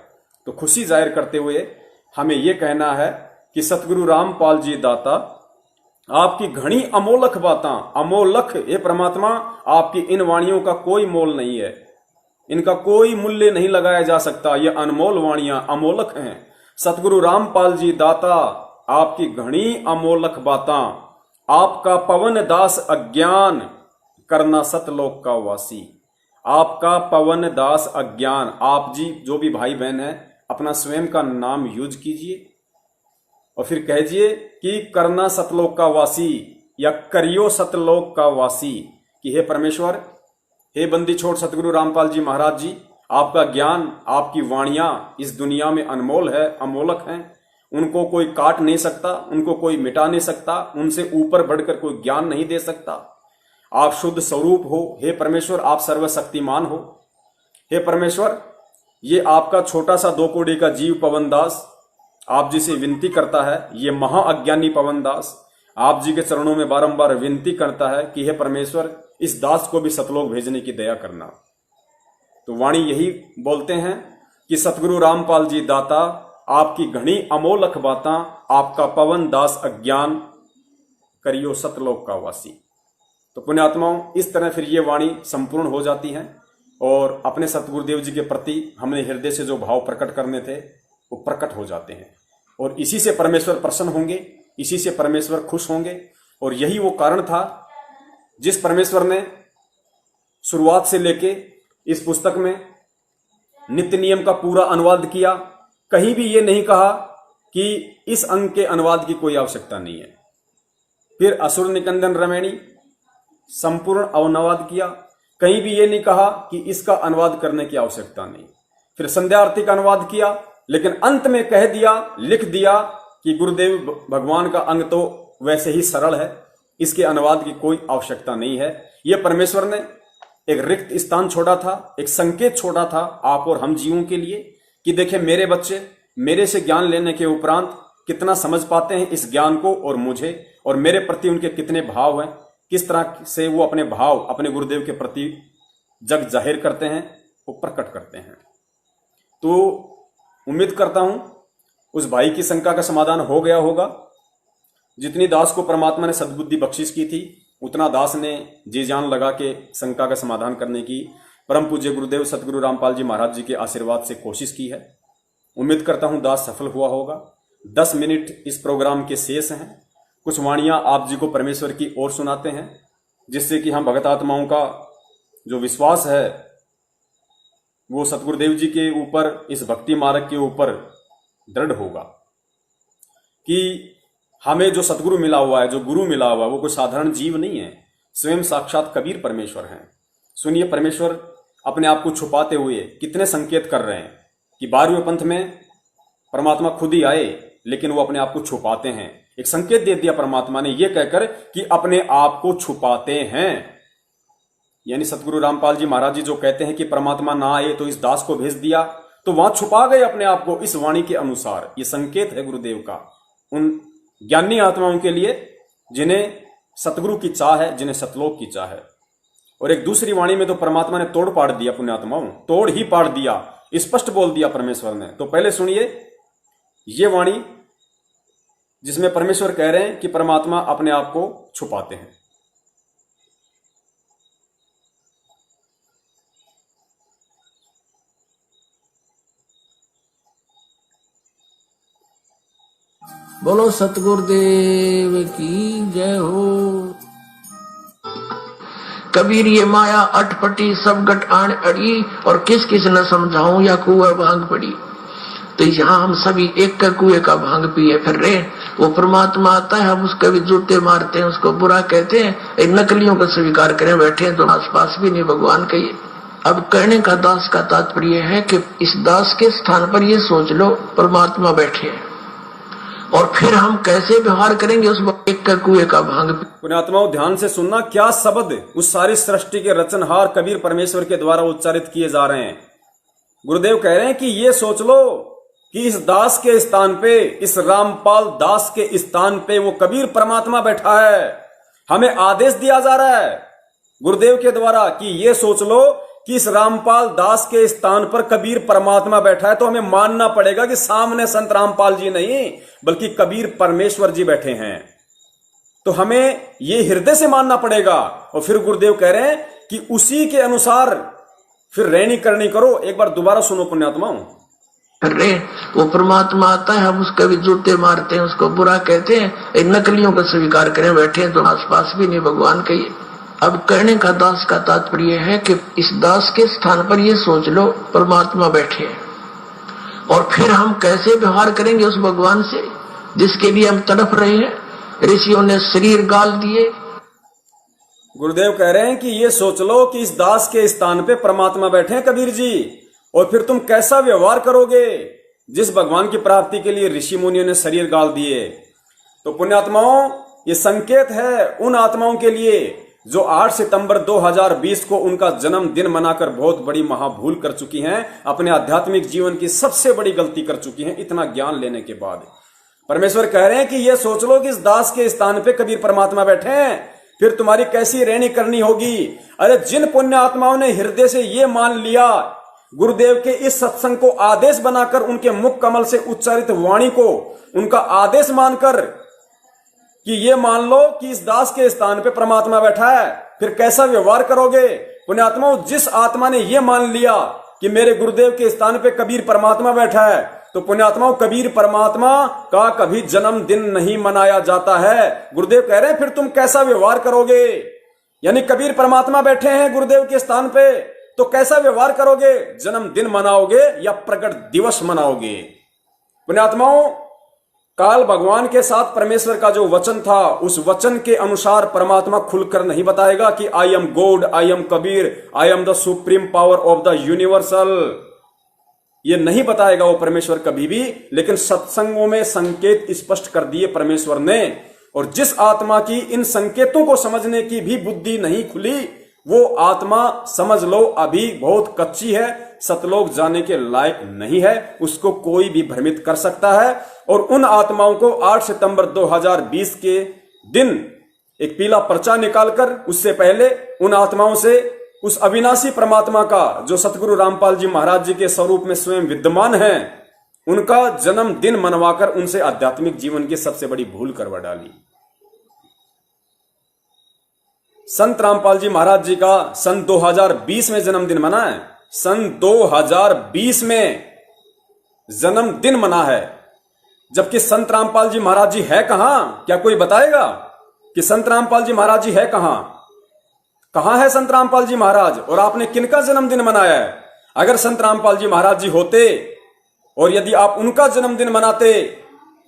तो खुशी जाहिर करते हुए हमें यह कहना है कि सतगुरु रामपाल जी दाता आपकी घनी अमोलक बातां, अमोलक हे परमात्मा, आपकी इन वाणियों का कोई मोल नहीं है, इनका कोई मूल्य नहीं लगाया जा सकता। ये अनमोल वाणियां अमोलक हैं। सतगुरु रामपाल जी दाता, आपकी घनी अमोलक बातां, आपका पवन दास अज्ञान करना सतलोक का वासी। आपका पवन दास अज्ञान, आप जी जो भी भाई बहन है अपना स्वयं का नाम यूज कीजिए और फिर कहिए कि करना सतलोक का वासी या करियो सतलोक का वासी। कि हे परमेश्वर, हे बंदी छोड़ सतगुरु रामपाल जी महाराज जी, आपका ज्ञान, आपकी वाणियां इस दुनिया में अनमोल है, अमोलक हैं। उनको कोई काट नहीं सकता, उनको कोई मिटा नहीं सकता, उनसे ऊपर बढ़कर कोई ज्ञान नहीं दे सकता। आप शुद्ध स्वरूप हो हे परमेश्वर, आप सर्वशक्तिमान हो हे परमेश्वर। ये आपका छोटा सा 2 कोड़ी का जीव पवन दास आप जी से विनती करता है, ये महाअज्ञानी पवन दास आप जी के चरणों में बारंबार विनती करता है कि हे परमेश्वर, इस दास को भी सतलोक भेजने की दया करना। तो वाणी यही बोलते हैं कि सतगुरु रामपाल जी दाता, आपकी घनी अमोलक बातां, आपका पवन दास अज्ञान करियो सतलोक का वासी। तो पुण्यात्माओं, इस तरह फिर ये वाणी संपूर्ण हो जाती है और अपने सतगुरुदेव जी के प्रति हमने हृदय से जो भाव प्रकट करने थे वो प्रकट हो जाते हैं और इसी से परमेश्वर प्रसन्न होंगे, इसी से परमेश्वर खुश होंगे। और यही वो कारण था जिस परमेश्वर ने शुरुआत से लेके इस पुस्तक में नित्य नियम का पूरा अनुवाद किया। कहीं भी ये नहीं कहा कि इस अंग के अनुवाद की कोई आवश्यकता नहीं है। फिर असुर निकंदन रमैणी संपूर्ण अनुवाद किया, कहीं भी ये नहीं कहा कि इसका अनुवाद करने की आवश्यकता नहीं। फिर संध्या आरती का अनुवाद किया, लेकिन अंत में कह दिया, लिख दिया कि गुरुदेव भगवान का अंग तो वैसे ही सरल है, इसके अनुवाद की कोई आवश्यकता नहीं है। यह परमेश्वर ने एक रिक्त स्थान छोड़ा था, एक संकेत छोड़ा था आप और हम जीवों के लिए कि देखें मेरे बच्चे मेरे से ज्ञान लेने के उपरांत कितना समझ पाते हैं इस ज्ञान को और मुझे, और मेरे प्रति उनके कितने भाव हैं, किस तरह से वो अपने भाव अपने गुरुदेव के प्रति जग जाहिर करते हैं, वो प्रकट करते हैं। तो उम्मीद करता हूं उस भाई की शंका का समाधान हो गया होगा। जितनी दास को परमात्मा ने सद्बुद्धि बख्शिश की थी, उतना दास ने जी जान लगा के शंका का समाधान करने की परम पूज्य गुरुदेव सतगुरु रामपाल जी महाराज जी के आशीर्वाद से कोशिश की है। उम्मीद करता हूं दास सफल हुआ होगा। 10 मिनट इस प्रोग्राम के शेष हैं। कुछ वाणियां आप जी को परमेश्वर की ओर सुनाते हैं, जिससे कि हम भगत आत्माओं का जो विश्वास है वो सतगुरुदेव जी के ऊपर, इस भक्ति मार्ग के ऊपर दृढ़ होगा कि हमें जो सतगुरु मिला हुआ है, जो गुरु मिला हुआ है, वो कोई साधारण जीव नहीं है, स्वयं साक्षात कबीर परमेश्वर हैं। सुनिए, परमेश्वर अपने आप को छुपाते हुए कितने संकेत कर रहे हैं कि 12वें पंथ में परमात्मा खुद ही आए, लेकिन वो अपने आप को छुपाते हैं। एक संकेत दे दिया परमात्मा ने ये कहकर कि अपने आप को छुपाते हैं। यानी सतगुरु रामपाल जी महाराज जी जो कहते हैं कि परमात्मा ना आए तो इस दास को भेज दिया, तो वहां छुपा गए अपने आप को इस वाणी के अनुसार। ये संकेत है गुरुदेव का उन ज्ञानी आत्माओं के लिए जिन्हें सतगुरु की चाह है, जिन्हें सतलोक की चाह है। और एक दूसरी वाणी में तो परमात्मा ने तोड़ पाड़ दिया, पुण्यात्माओं तोड़ ही पाड़ दिया, स्पष्ट बोल दिया परमेश्वर ने। तो पहले सुनिए ये वाणी जिसमें परमेश्वर कह रहे हैं कि परमात्मा अपने आप को छुपाते हैं। बोलो सतगुरुदेव की जय हो। कबीर ये माया अटपटी सब गट आन अड़ी, और किस किस न समझाऊं या कुआ भांग पड़ी। तो यहाँ हम सभी एक का कुएं का भांग पिए फिर रहे। वो परमात्मा आता है, हम उसके भी जूते मारते हैं, उसको बुरा कहते हैं, एक नकलियों का स्वीकार करें बैठे हैं तो आसपास भी नहीं भगवान के। अब कहने का दास का तात्पर्य है कि इस दास के स्थान पर ये सोच लो परमात्मा बैठे हैं, और फिर हम कैसे व्यवहार करेंगे उस एक का कुएं का भांग। पुण्यात्माओं ध्यान से सुनना, क्या शब्द उस सारी सृष्टि के रचनहार कबीर परमेश्वर के द्वारा उच्चारित किए जा रहे हैं। गुरुदेव कह रहे हैं कि ये सोच लो कि इस दास के स्थान पे, इस रामपाल दास के स्थान पे वो कबीर परमात्मा बैठा है। हमें आदेश दिया जा रहा है गुरुदेव के द्वारा कि ये सोच लो कि इस रामपाल दास के स्थान पर कबीर परमात्मा बैठा है। तो हमें मानना पड़ेगा कि सामने संत रामपाल जी नहीं बल्कि कबीर परमेश्वर जी बैठे हैं। तो हमें ये हृदय से मानना पड़ेगा। और फिर गुरुदेव कह रहे हैं कि उसी के अनुसार फिर रहनी करनी करो। एक बार दोबारा सुनो पुण्यात्माओं। अरे वो परमात्मा आता है, हम उसके भी जूते मारते हैं, उसको बुरा कहते हैं, इन नकलियों को स्वीकार करें, बैठे हैं तो आसपास भी नहीं भगवान के। अब कहने का दास का तात्पर्य है कि इस दास के स्थान पर ये सोच लो परमात्मा बैठे हैं, और फिर हम कैसे व्यवहार करेंगे उस भगवान से जिसके लिए हम तड़प रहे हैं। ऋषियों ने शरीर गाल दिए। गुरुदेव कह रहे हैं कि ये सोच लो कि इस दास के स्थान पे परमात्मा बैठे हैं कबीर जी, और फिर तुम कैसा व्यवहार करोगे जिस भगवान की प्राप्ति के लिए ऋषि मुनियों ने शरीर गाल दिए। तो पुण्यात्माओं, ये संकेत है उन आत्माओं के लिए जो 8 सितंबर 2020 को उनका जन्मदिन मनाकर बहुत बड़ी महाभूल कर चुकी हैं, अपने आध्यात्मिक जीवन की सबसे बड़ी गलती कर चुकी हैं इतना ज्ञान लेने के बाद। परमेश्वर कह रहे हैं कि ये सोच लो कि इस दास के स्थान पे कबीर परमात्मा बैठे हैं, फिर तुम्हारी कैसी रहनी करनी होगी। अरे जिन पुण्य आत्माओं ने हृदय से ये मान लिया, गुरुदेव के इस सत्संग को आदेश बनाकर, उनके मुख कमल से उच्चारित वाणी को उनका आदेश मानकर कि ये मान लो कि इस दास के स्थान पे परमात्मा बैठा है, फिर कैसा व्यवहार करोगे। पुण्यात्माओं, जिस आत्मा ने ये मान लिया कि मेरे गुरुदेव के स्थान पे कबीर परमात्मा बैठा है, तो पुण्यात्माओं, कबीर परमात्मा का कभी जन्मदिन नहीं मनाया जाता है। गुरुदेव कह रहे हैं फिर तुम कैसा व्यवहार करोगे। यानी कबीर परमात्मा बैठे हैं गुरुदेव के स्थान पे, तो कैसा व्यवहार करोगे, जन्मदिन मनाओगे या प्रकट दिवस मनाओगे। पुण्यात्माओं, काल भगवान के साथ परमेश्वर का जो वचन था, उस वचन के अनुसार परमात्मा खुलकर नहीं बताएगा कि I am God, I am Kabir, I am the supreme power of the universal. ये नहीं बताएगा वो परमेश्वर कभी भी, लेकिन सत्संगों में संकेत स्पष्ट कर दिए परमेश्वर ने। और जिस आत्मा की इन संकेतों को समझने की भी बुद्धि नहीं खुली, वो आत्मा समझ लो अभी बहुत कच्ची है, सतलोक जाने के लायक नहीं है। उसको कोई भी भ्रमित कर सकता है। और उन आत्माओं को 8 सितंबर 2020 के दिन एक पीला पर्चा निकालकर, उससे पहले उन आत्माओं से उस अविनाशी परमात्मा का जो सतगुरु रामपाल जी महाराज जी के स्वरूप में स्वयं विद्यमान है, उनका जन्मदिन मनवाकर उनसे आध्यात्मिक जीवन की सबसे बड़ी भूल करवा डाली। संत रामपाल जी महाराज जी का सन 2020 में जन्मदिन मना है। सन 2020 में जन्मदिन मना है, जबकि संत रामपाल जी महाराज जी है कहां। क्या कोई बताएगा कि संत रामपाल जी महाराज जी है कहां? कहां है संत रामपाल जी महाराज, और आपने किनका जन्मदिन मनाया है? अगर संत रामपाल जी महाराज जी होते और यदि आप उनका जन्मदिन मनाते,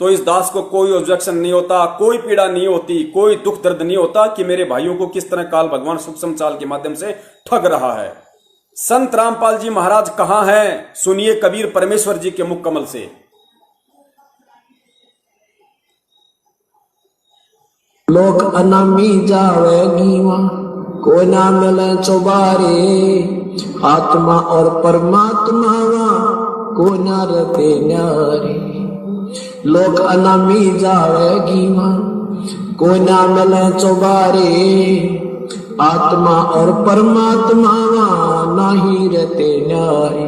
तो इस दास को कोई ऑब्जेक्शन नहीं होता, कोई पीड़ा नहीं होती, कोई दुख दर्द नहीं होता कि मेरे भाइयों को किस तरह काल भगवान सूक्ष्म चाल के माध्यम से ठग रहा है। संत रामपाल जी महाराज कहां हैं? सुनिए कबीर परमेश्वर जी के मुख कमल से। लोक अनामी जावेगी वहां, कोई ना मिले चौबारे, आत्मा और परमात्मा वहां कोई ना रहते न्यारे। लोक अनामी जावेगी वहां, कोई ना मिले चौबारे, आत्मा और परमात्मा वहां नहीं रहते न्यारे।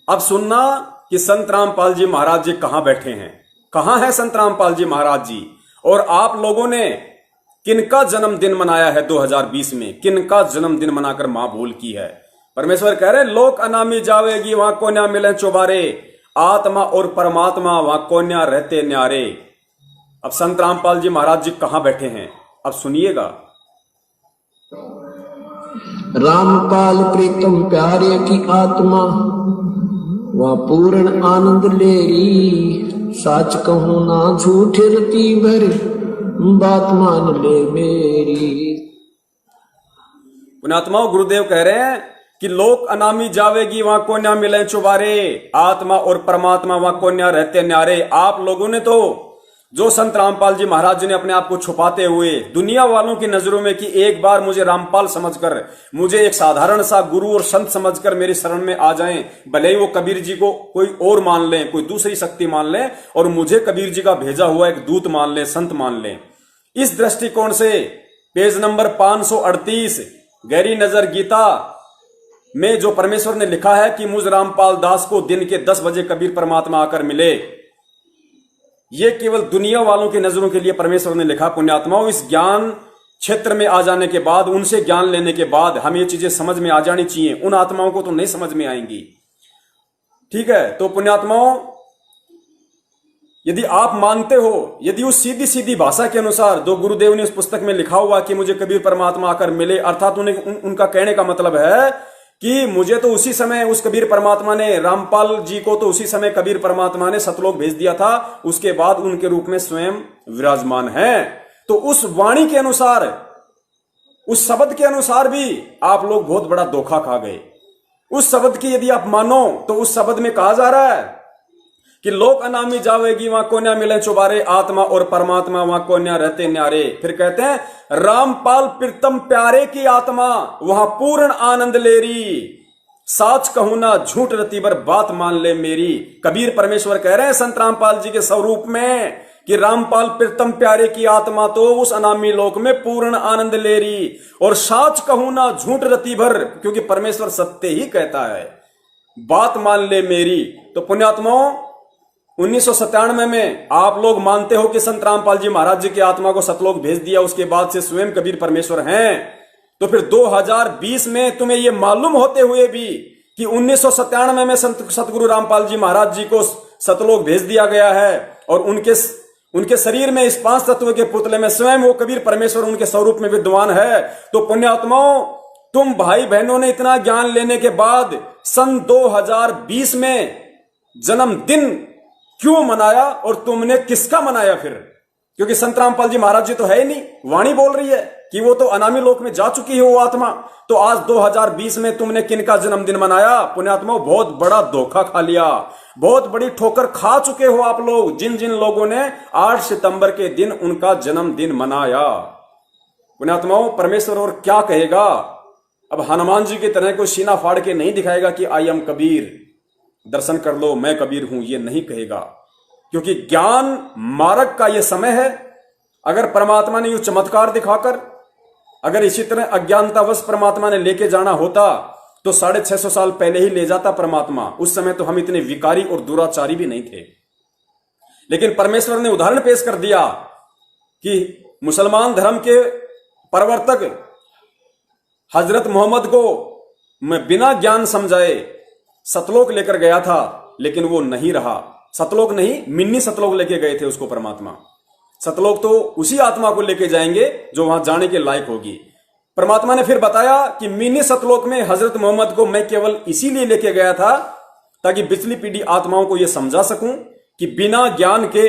अब सुनना कि संत रामपाल जी महाराज जी कहां बैठे हैं, कहां है संत रामपाल जी महाराज जी, और आप लोगों ने किनका जन्मदिन मनाया है 2020 में, किनका जन्मदिन मनाकर मां भूल की है। परमेश्वर कह रहे लोक अनामी जावेगी वहां को न्या मिले चौबारे, आत्मा और परमात्मा वहां को न्या रहते न्यारे। अब संत रामपाल जी महाराज जी कहां बैठे हैं, अब सुनिएगा। रामपाल प्रीतम प्यारे की आत्मा वह पूर्ण आनंद लेरी, साच कहूं ना झूठ रती भर, बात मान ले मेरी। पुण्यात्माओं, गुरुदेव कह रहे हैं कि लोक अनामी जावेगी वहां को न्या मिले चुबारे, आत्मा और परमात्मा वहां को न्या रहते न्यारे। आप लोगों ने तो जो संत रामपाल जी महाराज जी ने अपने आप को छुपाते हुए दुनिया वालों की नजरों में कि एक बार मुझे रामपाल समझकर, मुझे एक साधारण सा गुरु और संत समझकर मेरी शरण में आ जाएं, भले ही वो कबीर जी को कोई और मान लें, कोई दूसरी शक्ति मान लें, और मुझे कबीर जी का भेजा हुआ एक दूत मान लें, संत मान लें। इस दृष्टिकोण से पेज नंबर 538 गहरी नजर गीता में जो परमेश्वर ने लिखा है कि मुझ रामपाल दास को दिन के 10 बजे कबीर परमात्मा आकर मिले, ये केवल दुनिया वालों की नजरों के लिए परमेश्वर ने लिखा। पुण्यात्माओं, इस ज्ञान क्षेत्र में आ जाने के बाद, उनसे ज्ञान लेने के बाद हमें ये चीजें समझ में आ जानी चाहिए। उन आत्माओं को तो नहीं समझ में आएंगी। ठीक है, तो पुण्यात्माओं, यदि आप मानते हो, यदि उस सीधी सीधी भाषा के अनुसार जो गुरुदेव ने उस पुस्तक में लिखा हुआ कि मुझे कबीर परमात्मा आकर मिले, अर्थात उनका कहने का मतलब है कि मुझे तो उसी समय उस कबीर परमात्मा ने, रामपाल जी को तो उसी समय कबीर परमात्मा ने सतलोक भेज दिया था, उसके बाद उनके रूप में स्वयं विराजमान है। तो उस वाणी के अनुसार, उस शब्द के अनुसार भी आप लोग बहुत बड़ा धोखा खा गए। उस शब्द की यदि आप मानो तो उस शब्द में कहा जा रहा है कि लोक अनामी जावेगी वहां को न्या मिले चुबारे, आत्मा और परमात्मा वहां को न्या रहते न्यारे। फिर कहते हैं रामपाल प्रीतम प्यारे की आत्मा वहां पूर्ण आनंद लेरी, साच कहूं ना झूठ रतीबर बात मान ले मेरी। कबीर परमेश्वर कह रहे हैं संत रामपाल जी के स्वरूप में कि रामपाल प्रीतम प्यारे की आत्मा तो उस अनामी लोक में पूर्ण आनंद ले रही, और साच कहूं ना झूठ रति भर, क्योंकि परमेश्वर सत्य ही कहता है, बात मान ले मेरी। तो पुण्यात्माओं, 1997 में आप लोग मानते हो कि संत रामपाल जी महाराज जी की आत्मा को सतलोक भेज दिया, उसके बाद से स्वयं कबीर परमेश्वर हैं। तो फिर 2020 में तुम्हें यह मालूम होते हुए भी कि 1997 में सतगुरु रामपाल जी महाराज जी को सतलोक भेज दिया गया है, और उनके शरीर में इस 5 तत्व के पुतले में स्वयं वो कबीर परमेश्वर उनके स्वरूप में विद्यमान है। तो पुण्यात्माओं, तुम भाई बहनों ने इतना ज्ञान लेने के बाद सन 2020 में जन्मदिन क्यों मनाया, और तुमने किसका मनाया फिर? क्योंकि संत रामपाल जी महाराज जी तो है ही नहीं, वाणी बोल रही है कि वो तो अनामी लोक में जा चुकी है वो आत्मा। तो आज 2020 में तुमने किनका जन्मदिन मनाया? पुण्यात्मा, बहुत बड़ा धोखा खा लिया, बहुत बड़ी ठोकर खा चुके हो आप लोग, जिन जिन लोगों ने 8 सितंबर के दिन उनका जन्मदिन मनाया। पुण्यात्माओं, परमेश्वर और क्या कहेगा? अब हनुमान जी की तरह कोई सीना फाड़ के नहीं दिखाएगा कि आई एम कबीर, दर्शन कर लो मैं कबीर हूं, ये नहीं कहेगा, क्योंकि ज्ञान मार्ग का यह समय है। अगर परमात्मा ने यूं चमत्कार दिखाकर, अगर इसी तरह अज्ञानतावश परमात्मा ने लेके जाना होता तो 650 साल पहले ही ले जाता परमात्मा। उस समय तो हम इतने विकारी और दुराचारी भी नहीं थे। लेकिन परमेश्वर ने उदाहरण पेश कर दिया कि मुसलमान धर्म के प्रवर्तक हजरत मोहम्मद को मैं बिना ज्ञान समझाए सतलोक लेकर गया था, लेकिन वो नहीं रहा। सतलोक नहीं, मिन्नी सतलोक लेके गए थे उसको परमात्मा। सतलोक तो उसी आत्मा को लेके जाएंगे जो वहां जाने के लायक होगी। परमात्मा ने फिर बताया कि मिनी सतलोक में हजरत मोहम्मद को मैं केवल इसीलिए लेके गया था ताकि पिछली पीढ़ी आत्माओं को यह समझा सकूं कि बिना ज्ञान के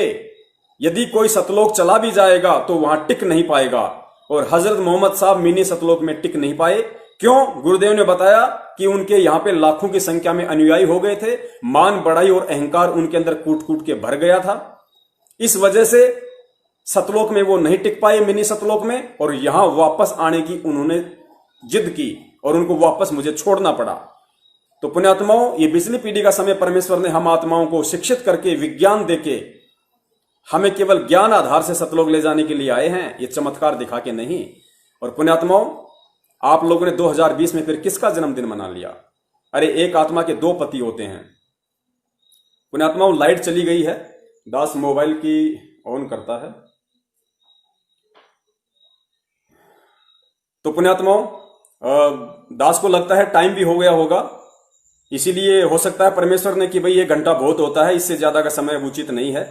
यदि कोई सतलोक चला भी जाएगा तो वहां टिक नहीं पाएगा। और हजरत मोहम्मद साहब मिनी सतलोक में टिक नहीं पाए। क्यों? गुरुदेव ने बताया कि उनके यहां पे लाखों की संख्या में अनुयायी हो गए थे, मान बढ़ाई और अहंकार उनके अंदर कूट कूट के भर गया था। इस वजह से सतलोक में वो नहीं टिक पाए, मिनी सतलोक में, और यहां वापस आने की उन्होंने जिद की और उनको वापस मुझे छोड़ना पड़ा। तो पुण्यात्माओं, ये पिछली पीढ़ी का समय परमेश्वर ने हम आत्माओं को शिक्षित करके, विज्ञान देके, हमें केवल ज्ञान आधार से सतलोक ले जाने के लिए आए हैं, ये चमत्कार दिखा के नहीं। और पुण्यात्माओं, आप लोगों ने 2020 में फिर किसका जन्मदिन मना लिया? अरे एक आत्मा के 2 पति होते हैं। पुण्यात्माओं, लाइट चली गई है, दास मोबाइल की ऑन करता है। तो पुण्यात्माओं, दास को लगता है टाइम भी हो गया होगा, इसीलिए हो सकता है परमेश्वर ने कि भाई 1 घंटा बहुत होता है, इससे ज्यादा का समय उचित नहीं है,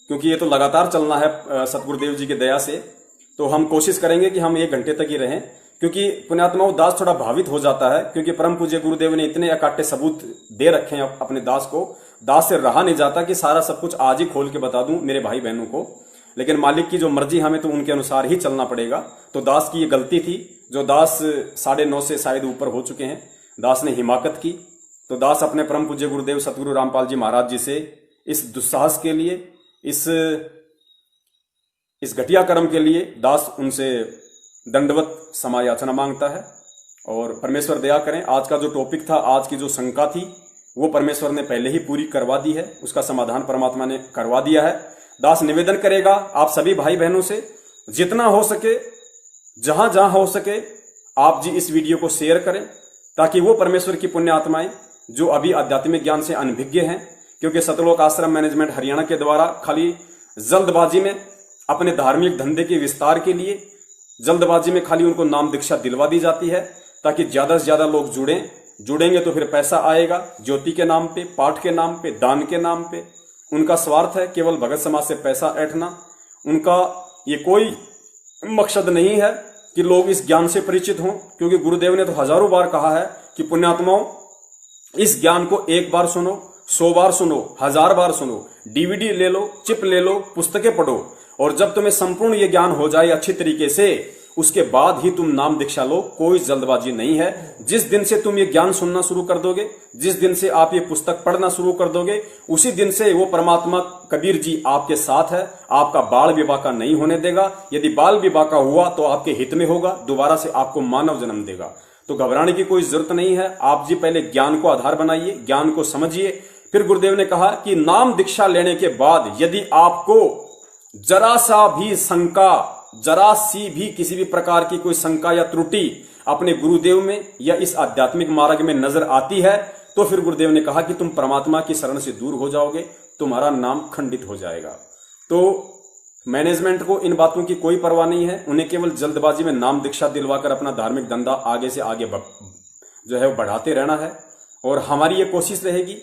क्योंकि ये तो लगातार चलना है सतगुरुदेव जी की दया से। तो हम कोशिश करेंगे कि हम 1 घंटे तक ही रहें, क्योंकि पुण्यात्माओं दास थोड़ा भावित हो जाता है, क्योंकि परम पूज्य गुरुदेव ने इतने अकाट्य सबूत दे रखे हैं अपने दास को। दास से रहा नहीं जाता कि सारा सब कुछ आज ही खोल के बता दूं मेरे भाई बहनों को, लेकिन मालिक की जो मर्जी, हमें तो उनके अनुसार ही चलना पड़ेगा। तो दास की ये गलती थी, जो दास 9:30 से शायद ऊपर हो चुके हैं, दास ने हिमाकत की। तो दास अपने परम पूज्य गुरुदेव सतगुरु रामपाल जी महाराज जी से इस दुस्साहस के लिए, इस घटिया कर्म के लिए दास उनसे दंडवत समायाचना मांगता है। और परमेश्वर दया करें, आज का जो टॉपिक था, आज की जो शंका थी, वो परमेश्वर ने पहले ही पूरी करवा दी है, उसका समाधान परमात्मा ने करवा दिया है। दास निवेदन करेगा आप सभी भाई बहनों से, जितना हो सके, जहां जहां हो सके, आप जी इस वीडियो को शेयर करें, ताकि वो परमेश्वर की पुण्य आत्माएं जो अभी आध्यात्मिक ज्ञान से अनभिज्ञ हैं, क्योंकि सतलोक आश्रम मैनेजमेंट हरियाणा के द्वारा खाली जल्दबाजी में अपने धार्मिक धंधे के विस्तार के लिए जल्दबाजी में खाली उनको नाम दीक्षा दिलवा दी जाती है ताकि ज्यादा से ज्यादा लोग जुड़ेंगे तो फिर पैसा आएगा, ज्योति के नाम पे, पाठ के नाम पे, दान के नाम पे। उनका स्वार्थ है केवल भगत समाज से पैसा ऐंठना। उनका ये कोई मकसद नहीं है कि लोग इस ज्ञान से परिचित हों, क्योंकि गुरुदेव ने तो हजारों बार कहा है कि पुण्यात्माओं, इस ज्ञान को एक बार सुनो, 100 बार सुनो, 1000 बार सुनो, डीवीडी ले लो, चिप ले लो, पुस्तकें पढ़ो, और जब तुम्हें संपूर्ण ये ज्ञान हो जाए अच्छी तरीके से, उसके बाद ही तुम नाम दीक्षा लो। कोई जल्दबाजी नहीं है। जिस दिन से तुम ये ज्ञान सुनना शुरू कर दोगे, जिस दिन से आप ये पुस्तक पढ़ना शुरू कर दोगे, उसी दिन से वो परमात्मा कबीर जी आपके साथ है, आपका बाल विवाह का नहीं होने देगा। यदि बाल विवाह का हुआ तो आपके हित में होगा, दोबारा से आपको मानव जन्म देगा। तो घबराने की कोई जरूरत नहीं है। आप जी पहले ज्ञान को आधार बनाइए, ज्ञान को समझिए। फिर गुरुदेव ने कहा कि नाम दीक्षा लेने के बाद यदि आपको जरा सा भी शंका, जरा सी भी किसी भी प्रकार की कोई शंका या त्रुटि अपने गुरुदेव में या इस आध्यात्मिक मार्ग में नजर आती है, तो फिर गुरुदेव ने कहा कि तुम परमात्मा की शरण से दूर हो जाओगे, तुम्हारा नाम खंडित हो जाएगा। तो मैनेजमेंट को इन बातों की कोई परवाह नहीं है। उन्हें केवल जल्दबाजी में नाम दीक्षा दिलवाकर अपना धार्मिक धंधा आगे से आगे जो है वो बढ़ाते रहना है। और हमारी ये कोशिश रहेगी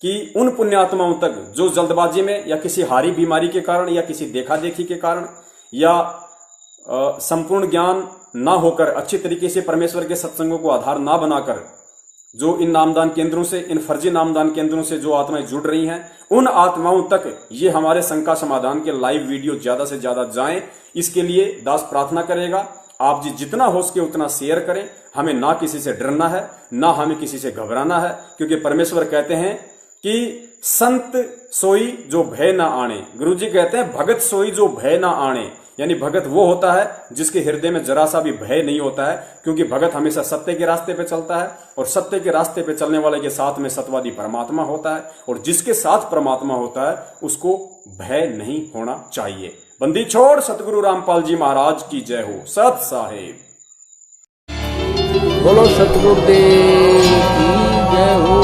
कि उन पुण्यात्माओं तक जो जल्दबाजी में या किसी हारी बीमारी के कारण या किसी देखा देखी के कारण या संपूर्ण ज्ञान ना होकर अच्छी तरीके से परमेश्वर के सत्संगों को आधार ना बनाकर जो इन नामदान केंद्रों से, इन फर्जी नामदान केंद्रों से जो आत्माएं जुड़ रही हैं, उन आत्माओं तक ये हमारे शंका समाधान के लाइव वीडियो ज्यादा से ज्यादा जाएं। इसके लिए दास प्रार्थना करेगा, आप जी जितना हो सके उतना शेयर करें। हमें ना किसी से डरना है, ना हमें किसी से घबराना है, क्योंकि परमेश्वर कहते हैं कि संत सोई जो भय ना आने। गुरु जी कहते हैं भगत सोई जो भय ना आने, यानी भगत वो होता है जिसके हृदय में जरा सा भी भय नहीं होता है, क्योंकि भगत हमेशा सत्य के रास्ते पे चलता है और सत्य के रास्ते पे चलने वाले के साथ में सत्यवादी परमात्मा होता है, और जिसके साथ परमात्मा होता है उसको भय नहीं होना चाहिए। बंदी छोड़ सतगुरु रामपाल जी महाराज की जय हो। सत साहेब बोलो सतगुरुदेव की जय हो।